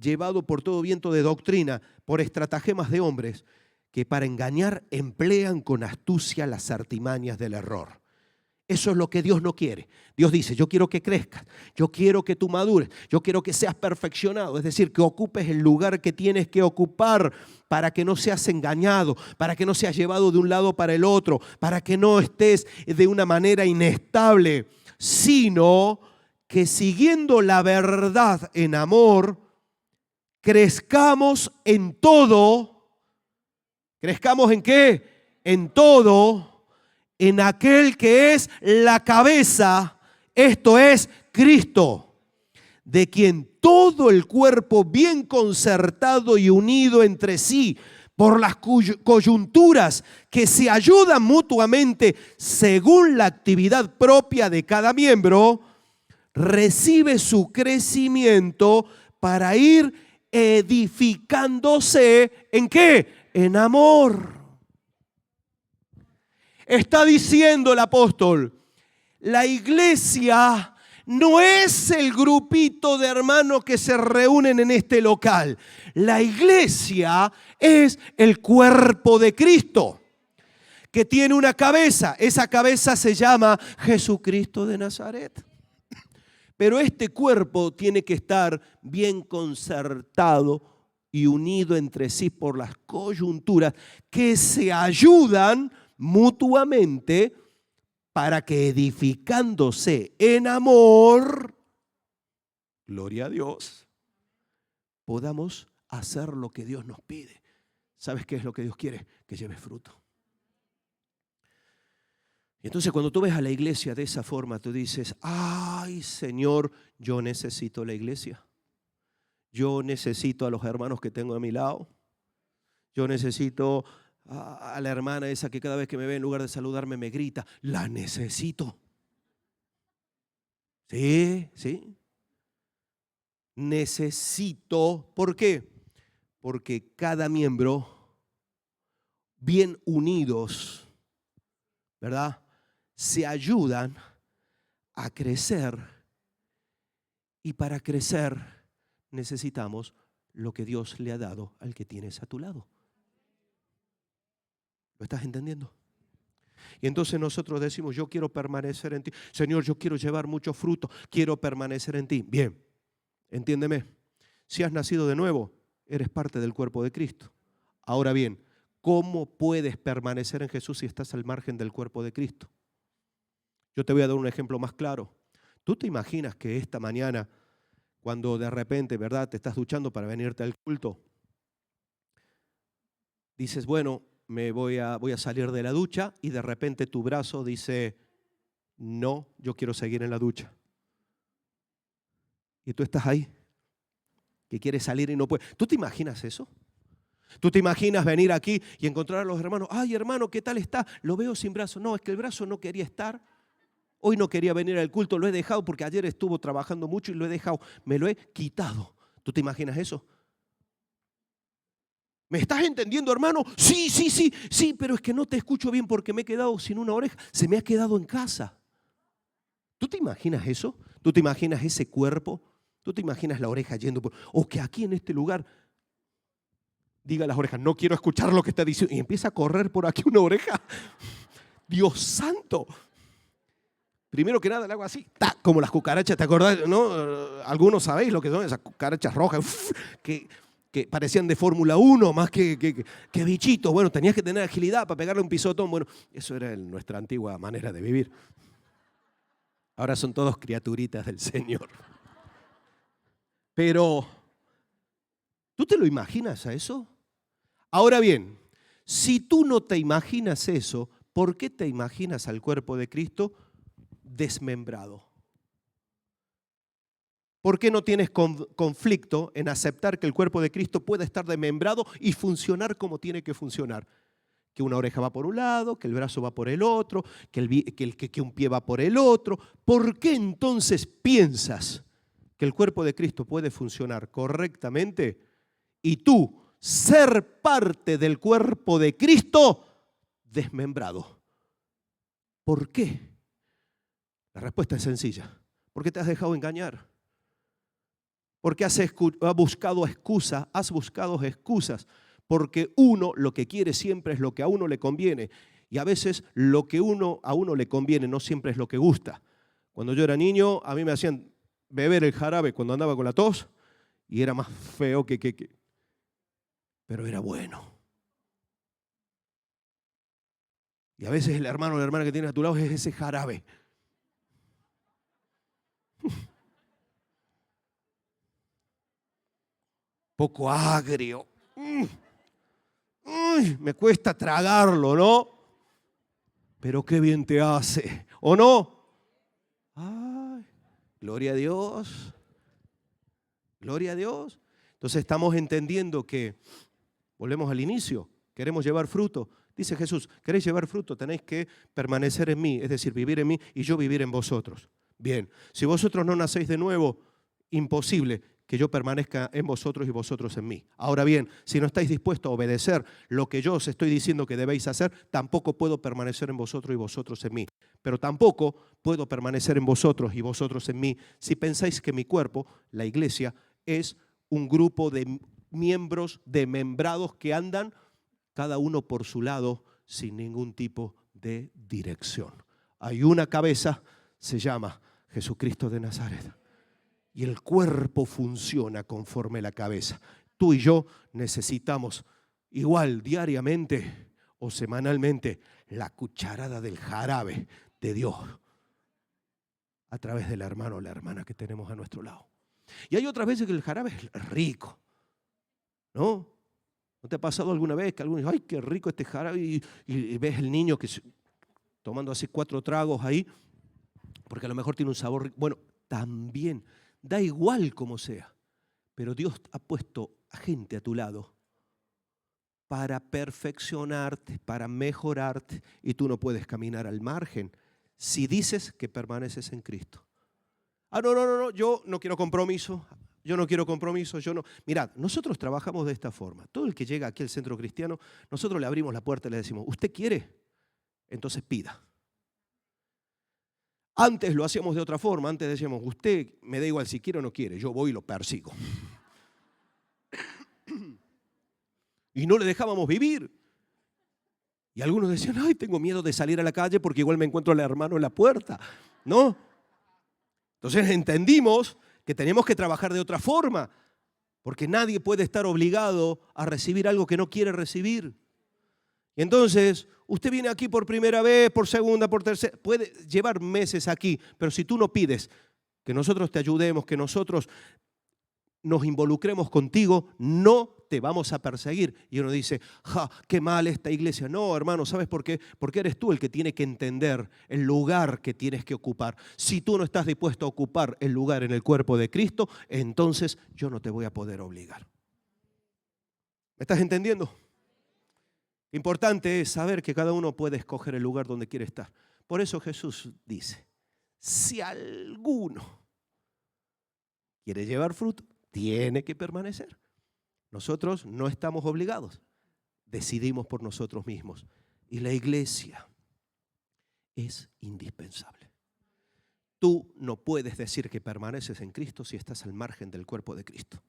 llevado por todo viento de doctrina, por estratagemas de hombres que para engañar emplean con astucia las artimañas del error. Eso es lo que Dios no quiere. Dios dice, yo quiero que crezcas, yo quiero que tú madures, yo quiero que seas perfeccionado, es decir, que ocupes el lugar que tienes que ocupar para que no seas engañado, para que no seas llevado de un lado para el otro, para que no estés de una manera inestable, sino que siguiendo la verdad en amor, crezcamos en todo. ¿Crezcamos en qué? En todo, en aquel que es la cabeza, esto es Cristo, de quien todo el cuerpo bien concertado y unido entre sí por las coyunturas que se ayudan mutuamente según la actividad propia de cada miembro, recibe su crecimiento para ir edificándose, ¿en qué? En amor. Está diciendo el apóstol, la iglesia no es el grupito de hermanos que se reúnen en este local. La iglesia es el cuerpo de Cristo, que tiene una cabeza. Esa cabeza se llama Jesucristo de Nazaret. Pero este cuerpo tiene que estar bien concertado y unido entre sí por las coyunturas que se ayudan mutuamente para que edificándose en amor, gloria a Dios, podamos hacer lo que Dios nos pide. ¿Sabes qué es lo que Dios quiere? Que lleves fruto. Y entonces cuando tú ves a la iglesia de esa forma, tú dices, ay Señor, yo necesito la iglesia. Yo necesito a los hermanos que tengo a mi lado. Yo necesito a la hermana esa que cada vez que me ve en lugar de saludarme me grita. La necesito. Sí, sí. Necesito. ¿Por qué? Porque cada miembro, bien unidos, ¿verdad?, se ayudan a crecer. Y para crecer necesitamos lo que Dios le ha dado al que tienes a tu lado. ¿Lo estás entendiendo? Y entonces nosotros decimos, yo quiero permanecer en ti. Señor, yo quiero llevar mucho fruto. Quiero permanecer en ti. Bien, entiéndeme. Si has nacido de nuevo, eres parte del cuerpo de Cristo. Ahora bien, ¿cómo puedes permanecer en Jesús si estás al margen del cuerpo de Cristo? Yo te voy a dar un ejemplo más claro. ¿Tú te imaginas que esta mañana, cuando de repente, ¿verdad?, te estás duchando para venirte al culto, dices, bueno, voy a salir de la ducha y de repente tu brazo dice, no, yo quiero seguir en la ducha. Y tú estás ahí, que quieres salir y no puedes. ¿Tú te imaginas eso? ¿Tú te imaginas venir aquí y encontrar a los hermanos? Ay, hermano, ¿qué tal está? Lo veo sin brazo. No, es que el brazo no quería estar. Hoy no quería venir al culto, lo he dejado porque ayer estuvo trabajando mucho y lo he dejado. Me lo he quitado. ¿Tú te imaginas eso? ¿Me estás entendiendo, hermano? Sí, pero es que no te escucho bien porque me he quedado sin una oreja. Se me ha quedado en casa. ¿Tú te imaginas eso? ¿Tú te imaginas ese cuerpo? ¿Tú te imaginas la oreja yendo por... O que aquí en este lugar diga las orejas, no quiero escuchar lo que está diciendo. Y empieza a correr por aquí una oreja. Dios santo. Primero que nada le hago así, ¡tac! Como las cucarachas, ¿te acordás? ¿No? Algunos sabéis lo que son esas cucarachas rojas, que parecían de Fórmula 1 más que bichitos. Bueno, tenías que tener agilidad para pegarle un pisotón. Bueno, eso era nuestra antigua manera de vivir. Ahora son todos criaturitas del Señor. Pero, ¿tú te lo imaginas a eso? Ahora bien, si tú no te imaginas eso, ¿por qué te imaginas al cuerpo de Cristo desmembrado? ¿Por qué no tienes conflicto en aceptar que el cuerpo de Cristo puede estar desmembrado y funcionar como tiene que funcionar? Que una oreja va por un lado, que el brazo va por el otro, que un pie va por el otro. ¿Por qué entonces piensas que el cuerpo de Cristo puede funcionar correctamente y tú ser parte del cuerpo de Cristo desmembrado? ¿Por qué? La respuesta es sencilla. ¿Por qué te has dejado engañar? Porque has buscado excusas, porque uno lo que quiere siempre es lo que a uno le conviene. Y a veces lo que a uno le conviene no siempre es lo que gusta. Cuando yo era niño, a mí me hacían beber el jarabe cuando andaba con la tos y era más feo pero era bueno. Y a veces el hermano o la hermana que tienes a tu lado es ese jarabe. Poco agrio. Me cuesta tragarlo, ¿no? Pero qué bien te hace, ¿o no? Ay, gloria a Dios. Gloria a Dios. Entonces estamos entendiendo que, volvemos al inicio, queremos llevar fruto. Dice Jesús, queréis llevar fruto, tenéis que permanecer en mí, es decir, vivir en mí y yo vivir en vosotros. Bien, si vosotros no nacéis de nuevo, imposible que yo permanezca en vosotros y vosotros en mí. Ahora bien, si no estáis dispuestos a obedecer lo que yo os estoy diciendo que debéis hacer, tampoco puedo permanecer en vosotros y vosotros en mí. Pero tampoco puedo permanecer en vosotros y vosotros en mí si pensáis que mi cuerpo, la iglesia, es un grupo de miembros desmembrados que andan cada uno por su lado sin ningún tipo de dirección. Hay una cabeza, se llama Jesucristo de Nazaret. Y el cuerpo funciona conforme la cabeza. Tú y yo necesitamos igual diariamente o semanalmente la cucharada del jarabe de Dios a través del hermano o la hermana que tenemos a nuestro lado. Y hay otras veces que el jarabe es rico, ¿no? ¿No te ha pasado alguna vez que algunos dicen, ay, qué rico este jarabe? Y ves el niño que tomando así 4 tragos ahí, porque a lo mejor tiene un sabor rico. Bueno, también, da igual como sea, pero Dios ha puesto a gente a tu lado para perfeccionarte, para mejorarte, y tú no puedes caminar al margen si dices que permaneces en Cristo. No, yo no quiero compromiso. Yo no quiero compromiso, Mirad, nosotros trabajamos de esta forma. Todo el que llega aquí al centro cristiano, nosotros le abrimos la puerta y le decimos, ¿usted quiere? Entonces pida. Antes lo hacíamos de otra forma, antes decíamos, usted me da igual si quiere o no quiere, yo voy y lo persigo. Y no le dejábamos vivir. Y algunos decían, ay, tengo miedo de salir a la calle porque igual me encuentro al hermano en la puerta, ¿no? Entonces entendimos que tenemos que trabajar de otra forma, porque nadie puede estar obligado a recibir algo que no quiere recibir. Y entonces, usted viene aquí por primera vez, por segunda, por tercera, puede llevar meses aquí, pero si tú no pides que nosotros te ayudemos, que nosotros nos involucremos contigo, no te vamos a perseguir. Y uno dice, ja, qué mal esta iglesia. No, hermano, ¿sabes por qué? Porque eres tú el que tiene que entender el lugar que tienes que ocupar. Si tú no estás dispuesto a ocupar el lugar en el cuerpo de Cristo, entonces yo no te voy a poder obligar. ¿Me estás entendiendo? Importante es saber que cada uno puede escoger el lugar donde quiere estar. Por eso Jesús dice, Si alguno quiere llevar fruto, tiene que permanecer. Nosotros no estamos obligados, decidimos por nosotros mismos. Y la iglesia es indispensable. Tú no puedes decir que permaneces en Cristo si estás al margen del cuerpo de Cristo,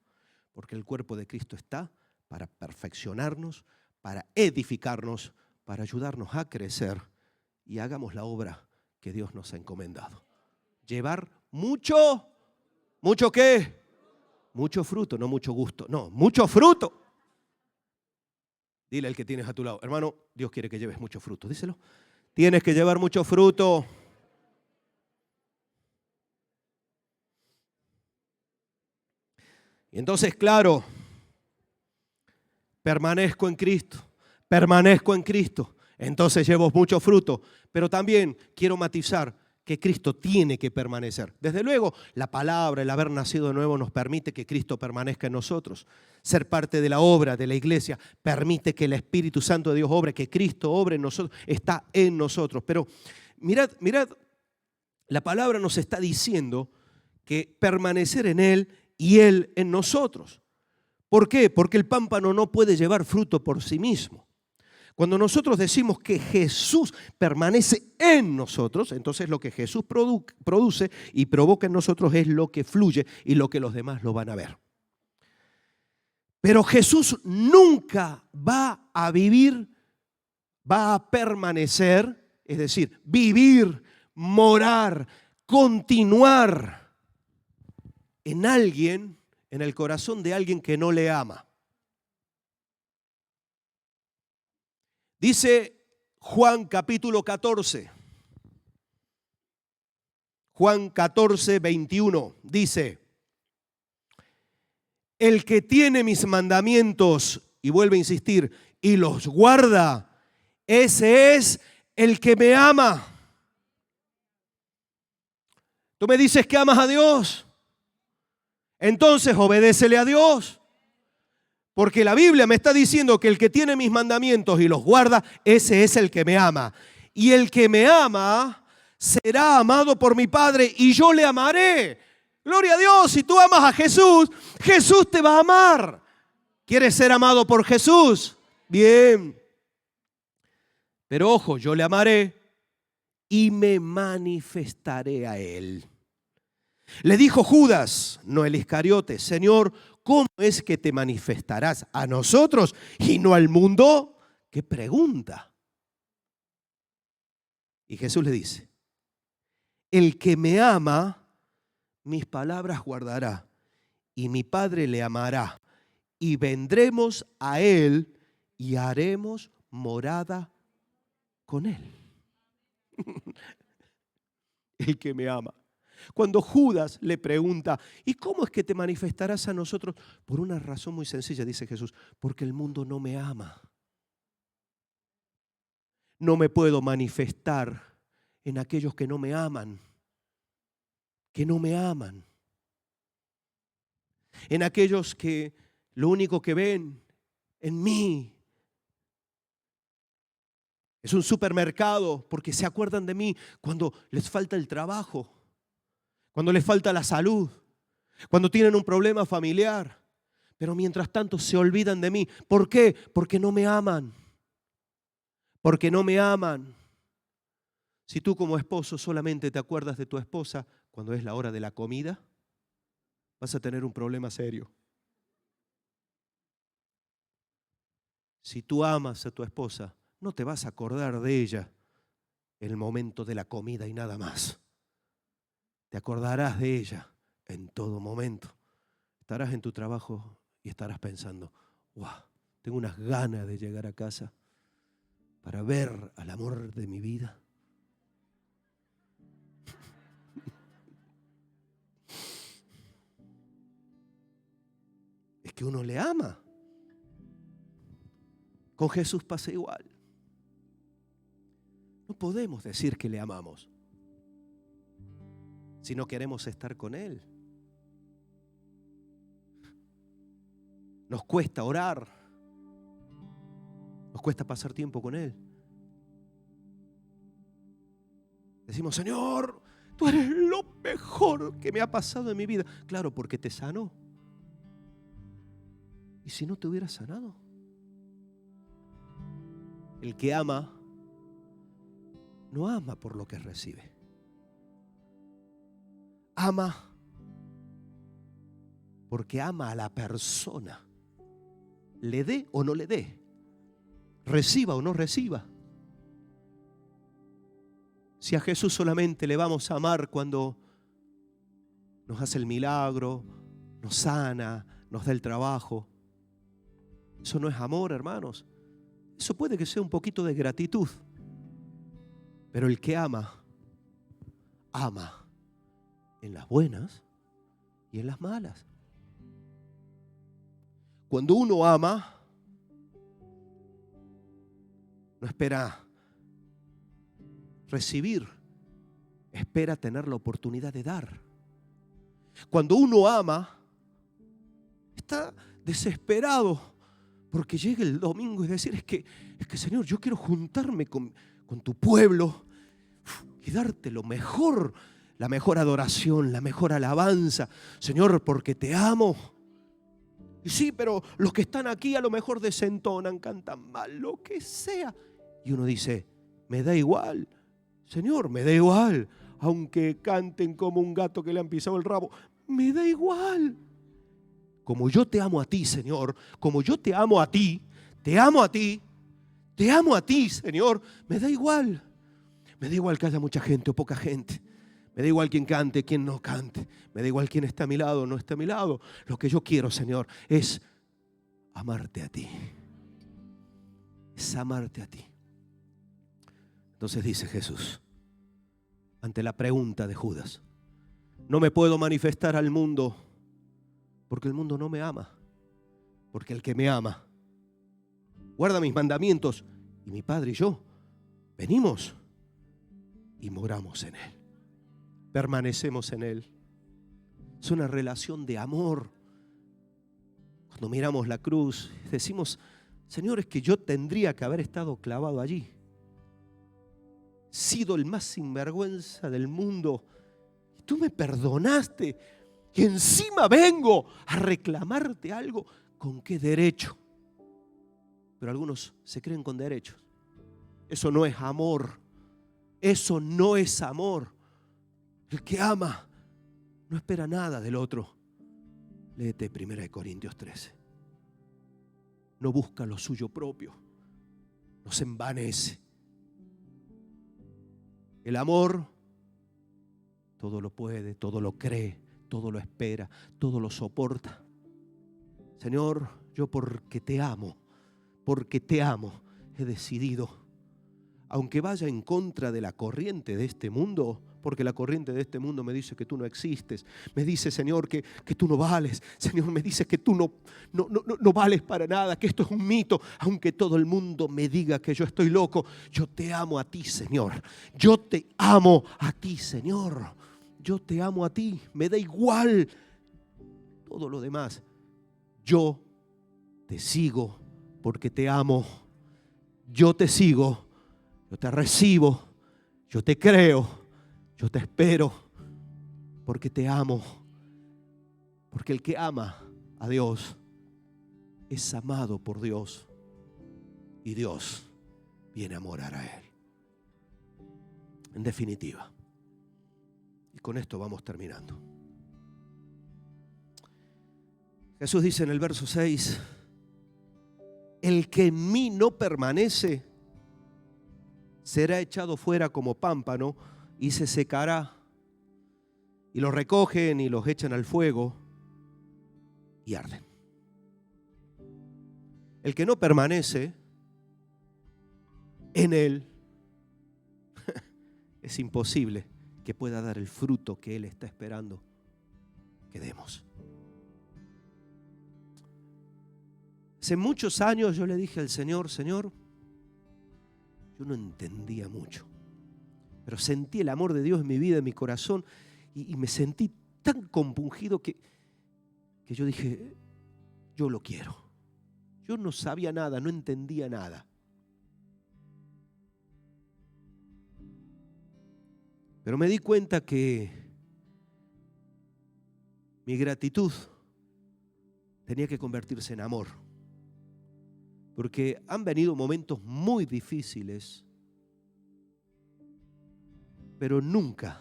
porque el cuerpo de Cristo está para perfeccionarnos, para edificarnos, para ayudarnos a crecer y hagamos la obra que Dios nos ha encomendado. Llevar mucho, ¿mucho qué? Mucho fruto, no mucho gusto, no, mucho fruto. Dile al que tienes a tu lado, hermano, Dios quiere que lleves mucho fruto, díselo. Tienes que llevar mucho fruto. Y entonces, claro, permanezco en Cristo, entonces llevo mucho fruto, pero también quiero matizar que Cristo tiene que permanecer. Desde luego, la palabra, el haber nacido de nuevo nos permite que Cristo permanezca en nosotros. Ser parte de la obra de la iglesia permite que el Espíritu Santo de Dios obre, que Cristo obre en nosotros, está en nosotros. Pero mirad, la palabra nos está diciendo que permanecer en Él y Él en nosotros. ¿Por qué? Porque el pámpano no puede llevar fruto por sí mismo. Cuando nosotros decimos que Jesús permanece en nosotros, entonces lo que Jesús produce y provoca en nosotros es lo que fluye y lo que los demás lo van a ver. Pero Jesús nunca va a vivir, va a permanecer, es decir, vivir, morar, continuar en alguien, en el corazón de alguien que no le ama. Dice Juan capítulo 14, Juan 14, 21, dice, el que tiene mis mandamientos, y vuelve a insistir, y los guarda, ese es el que me ama. Tú me dices que amas a Dios, entonces obedécele a Dios. Porque la Biblia me está diciendo que el que tiene mis mandamientos y los guarda, ese es el que me ama. Y el que me ama será amado por mi Padre y yo le amaré. Gloria a Dios, si tú amas a Jesús, Jesús te va a amar. ¿Quieres ser amado por Jesús? Bien. Pero ojo, yo le amaré y me manifestaré a Él. Le dijo Judas, no el Iscariote, Señor, ¿cómo es que te manifestarás a nosotros y no al mundo? ¿Qué pregunta? Y Jesús le dice, el que me ama, mis palabras guardará, y mi Padre le amará, y vendremos a Él y haremos morada con Él. El que me ama. Cuando Judas le pregunta, ¿y cómo es que te manifestarás a nosotros? Por una razón muy sencilla, dice Jesús, porque el mundo no me ama. No me puedo manifestar en aquellos que no me aman, en aquellos que lo único que ven en mí es un supermercado, porque se acuerdan de mí cuando les falta el trabajo, cuando les falta la salud, cuando tienen un problema familiar, pero mientras tanto se olvidan de mí. ¿Por qué? Porque no me aman. Porque no me aman. Si tú como esposo solamente te acuerdas de tu esposa cuando es la hora de la comida, vas a tener un problema serio. Si tú amas a tu esposa, no te vas a acordar de ella en el momento de la comida y nada más. Te acordarás de ella en todo momento. Estarás en tu trabajo y estarás pensando, wow, tengo unas ganas de llegar a casa para ver al amor de mi vida. Es que uno le ama. Con Jesús pasa igual. No podemos decir que le amamos si no queremos estar con Él. Nos cuesta orar. Nos cuesta pasar tiempo con Él. Decimos, Señor, Tú eres lo mejor que me ha pasado en mi vida. Claro, porque te sanó. ¿Y si no te hubiera sanado? El que ama, no ama por lo que recibe. Ama porque ama a la persona. Le dé o no le dé. Reciba o no reciba. Si a Jesús solamente le vamos a amar cuando nos hace el milagro, nos sana, nos da el trabajo, eso no es amor, hermanos. Eso puede que sea un poquito de gratitud. Pero el que ama, ama en las buenas y en las malas. Cuando uno ama, no espera recibir, espera tener la oportunidad de dar. Cuando uno ama, está desesperado porque llegue el domingo y decir, es que Señor, yo quiero juntarme con tu pueblo y darte lo mejor, la mejor adoración, la mejor alabanza, Señor, porque te amo. Y sí, pero los que están aquí a lo mejor desentonan, cantan mal, lo que sea. Y uno dice, me da igual, Señor, me da igual, aunque canten como un gato que le han pisado el rabo, me da igual. Como yo te amo a ti, Señor, como yo te amo a ti, te amo a ti, te amo a ti, Señor, me da igual. Me da igual que haya mucha gente o poca gente. Me da igual quién cante, quién no cante. Me da igual quién está a mi lado o no está a mi lado. Lo que yo quiero, Señor, es amarte a ti. Es amarte a ti. Entonces dice Jesús, ante la pregunta de Judas, no me puedo manifestar al mundo porque el mundo no me ama. Porque el que me ama guarda mis mandamientos y mi Padre y yo venimos y moramos en Él. Permanecemos en Él. Es una relación de amor. Cuando miramos la cruz, decimos, Señor, es que yo tendría que haber estado clavado allí. Sido el más sinvergüenza del mundo. Y tú me perdonaste. Y encima vengo a reclamarte algo. ¿Con qué derecho? Pero algunos se creen con derechos. Eso no es amor. Eso no es amor. El que ama no espera nada del otro. Léete 1 Corintios 13. No busca lo suyo propio. No se envanece. El amor todo lo puede, todo lo cree, todo lo espera, todo lo soporta. Señor, yo porque te amo, he decidido, aunque vaya en contra de la corriente de este mundo, porque la corriente de este mundo me dice que tú no existes, me dice, Señor, que tú no vales, Señor, me dice que tú no vales para nada, que esto es un mito, aunque todo el mundo me diga que yo estoy loco, yo te amo a ti, Señor, yo te amo a ti, Señor, yo te amo a ti, me da igual todo lo demás, yo te sigo porque te amo, yo te sigo, yo te recibo, yo te creo, yo te espero porque te amo. Porque el que ama a Dios es amado por Dios y Dios viene a morar a Él. En definitiva, y con esto vamos terminando. Jesús dice en el verso 6, el que en mí no permanece será echado fuera como pámpano y se secará, y los recogen y los echan al fuego y arden. El que no permanece en Él, es imposible que pueda dar el fruto que Él está esperando que demos. Hace muchos años yo le dije al Señor, Señor, yo no entendía mucho, pero sentí el amor de Dios en mi vida, en mi corazón, y me sentí tan compungido que yo dije, yo lo quiero. Yo no sabía nada, no entendía nada. Pero me di cuenta que mi gratitud tenía que convertirse en amor. Porque han venido momentos muy difíciles, pero nunca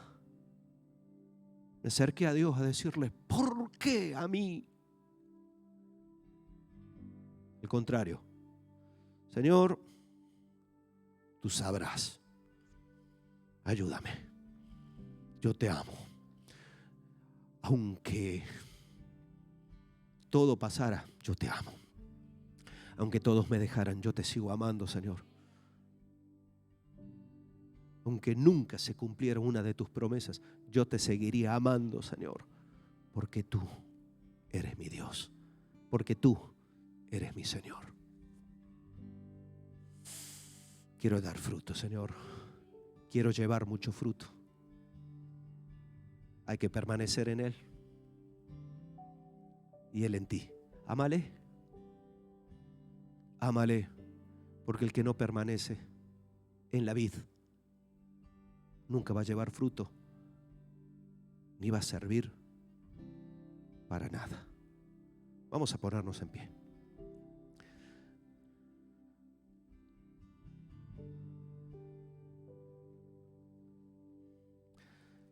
me acerqué a Dios a decirle, ¿por qué a mí? Al contrario, Señor, tú sabrás. Ayúdame. Yo te amo. Aunque todo pasara, yo te amo. Aunque todos me dejaran, yo te sigo amando, Señor. Aunque nunca se cumpliera una de tus promesas, yo te seguiría amando, Señor. Porque tú eres mi Dios. Porque tú eres mi Señor. Quiero dar fruto, Señor. Quiero llevar mucho fruto. Hay que permanecer en Él y Él en ti. Ámale. Ámale, porque el que no permanece en la vid nunca va a llevar fruto, ni va a servir para nada. Vamos a ponernos en pie.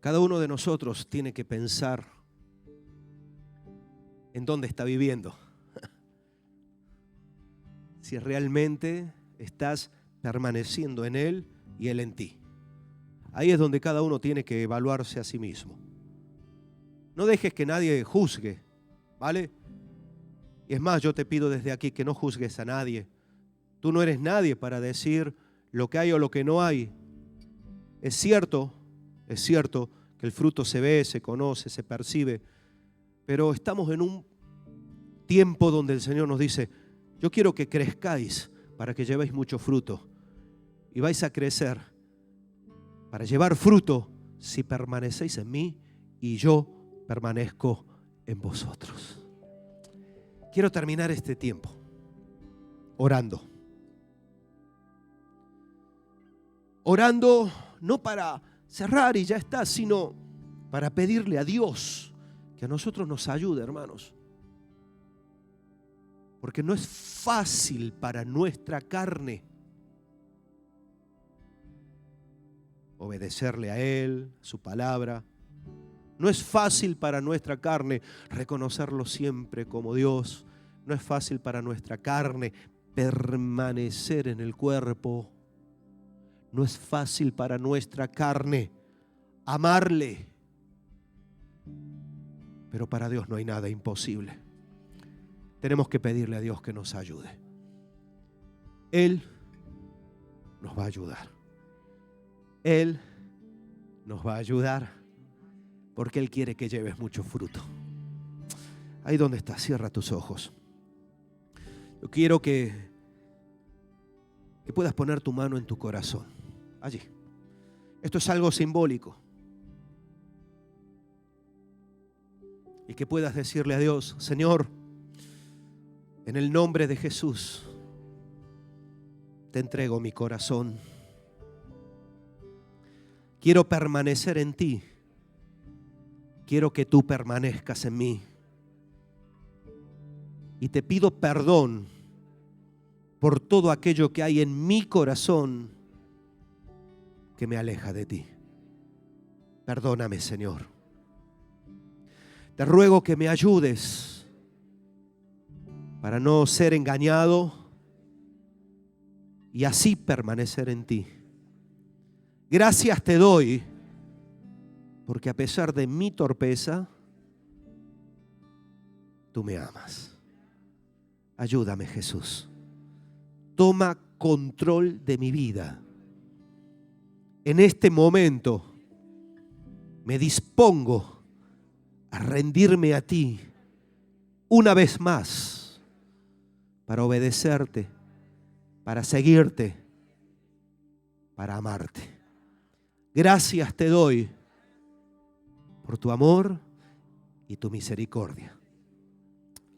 Cada uno de nosotros tiene que pensar en dónde está viviendo. Si realmente estás permaneciendo en Él y Él en ti. Ahí es donde cada uno tiene que evaluarse a sí mismo. No dejes que nadie juzgue, ¿vale? Y es más, yo te pido desde aquí que no juzgues a nadie. Tú no eres nadie para decir lo que hay o lo que no hay. Es cierto que el fruto se ve, se conoce, se percibe, pero estamos en un tiempo donde el Señor nos dice, yo quiero que crezcáis para que llevéis mucho fruto. Y vais a crecer para llevar fruto si permanecéis en mí y yo permanezco en vosotros. Quiero terminar este tiempo orando. Orando no para cerrar y ya está, sino para pedirle a Dios que a nosotros nos ayude, hermanos. Porque no es fácil para nuestra carne obedecerle a Él, a su palabra. No es fácil para nuestra carne reconocerlo siempre como Dios. No es fácil para nuestra carne permanecer en el cuerpo. No es fácil para nuestra carne amarle. Pero para Dios no hay nada imposible. Tenemos que pedirle a Dios que nos ayude. Él nos va a ayudar. Él nos va a ayudar porque Él quiere que lleves mucho fruto. Ahí donde estás, cierra tus ojos. Yo quiero que puedas poner tu mano en tu corazón. Allí. Esto es algo simbólico. Y que puedas decirle a Dios, Señor, en el nombre de Jesús, te entrego mi corazón. Quiero permanecer en ti. Quiero que tú permanezcas en mí. Y te pido perdón por todo aquello que hay en mi corazón que me aleja de ti. Perdóname, Señor. Te ruego que me ayudes para no ser engañado y así permanecer en ti. Gracias te doy porque a pesar de mi torpeza, tú me amas. Ayúdame, Jesús. Toma control de mi vida. En este momento me dispongo a rendirme a ti una vez más para obedecerte, para seguirte, para amarte. Gracias te doy por tu amor y tu misericordia.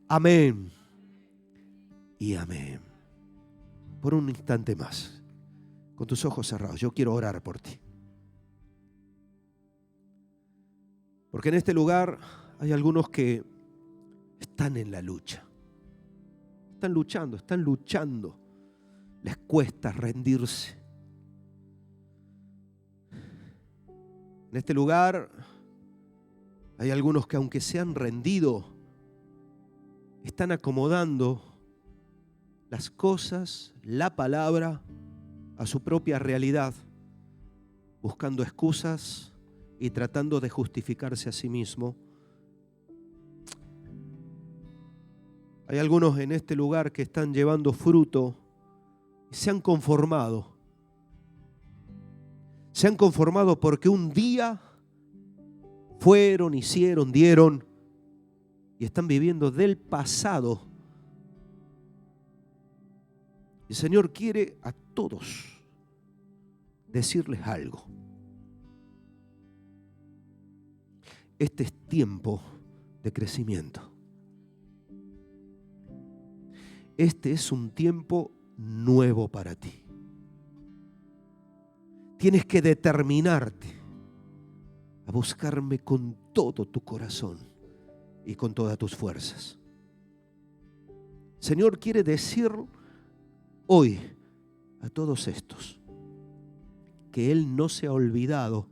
Amén y amén. Por un instante más, con tus ojos cerrados, yo quiero orar por ti. Porque en este lugar hay algunos que están en la lucha. Están luchando. Les cuesta rendirse. En este lugar hay algunos que, aunque se han rendido, están acomodando las cosas, la palabra, a su propia realidad, buscando excusas y tratando de justificarse a sí mismo. Hay algunos en este lugar que están llevando fruto y se han conformado. Se han conformado porque un día fueron, hicieron, dieron y están viviendo del pasado. El Señor quiere a todos decirles algo. Este es tiempo de crecimiento. Este es un tiempo nuevo para ti. Tienes que determinarte a buscarme con todo tu corazón y con todas tus fuerzas. El Señor quiere decir hoy a todos estos que Él no se ha olvidado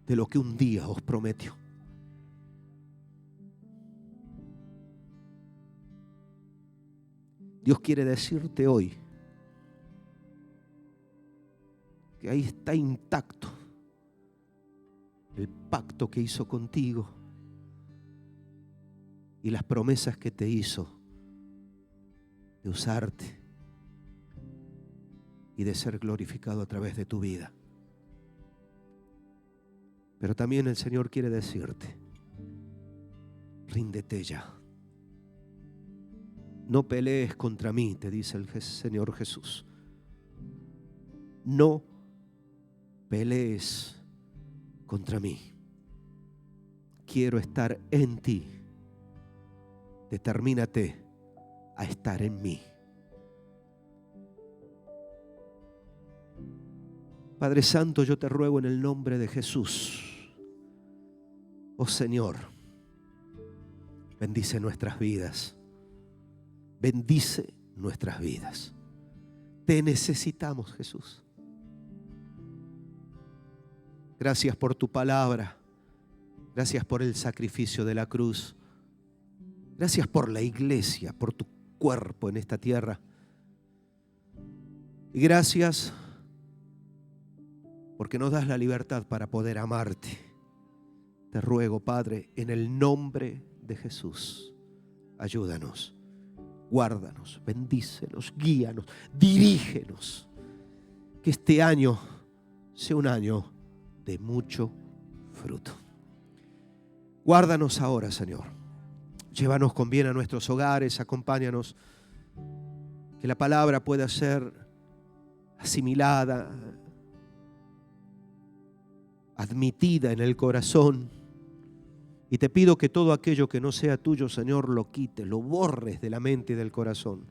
de lo que un día os prometió. Dios quiere decirte hoy que ahí está intacto el pacto que hizo contigo y las promesas que te hizo de usarte y de ser glorificado a través de tu vida. Pero también el Señor quiere decirte, ríndete ya. No pelees contra mí, te dice el Señor Jesús. No pelees contra mí. Quiero estar en ti. Determínate a estar en mí. Padre Santo, yo te ruego en el nombre de Jesús. Oh Señor, bendice nuestras vidas. Bendice nuestras vidas. Te necesitamos, Jesús. Gracias por tu palabra. Gracias por el sacrificio de la cruz. Gracias por la iglesia, por tu cuerpo en esta tierra. Y gracias porque nos das la libertad para poder amarte. Te ruego, Padre, en el nombre de Jesús, ayúdanos. Guárdanos, bendícenos, guíanos, dirígenos. Que este año sea un año de mucho fruto. Guárdanos ahora, Señor. Llévanos con bien a nuestros hogares, acompáñanos. Que la palabra pueda ser asimilada, admitida en el corazón. Y te pido que todo aquello que no sea tuyo, Señor, lo quites, lo borres de la mente y del corazón.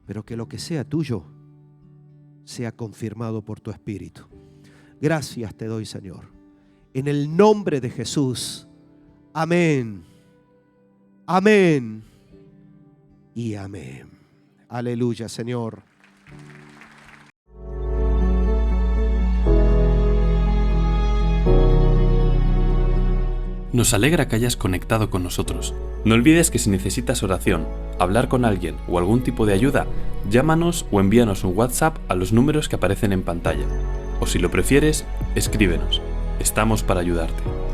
Pero que lo que sea tuyo sea confirmado por tu Espíritu. Gracias te doy, Señor. En el nombre de Jesús. Amén. Amén. Y amén. Aleluya, Señor. Nos alegra que hayas conectado con nosotros. No olvides que si necesitas oración, hablar con alguien o algún tipo de ayuda, llámanos o envíanos un WhatsApp a los números que aparecen en pantalla. O si lo prefieres, escríbenos. Estamos para ayudarte.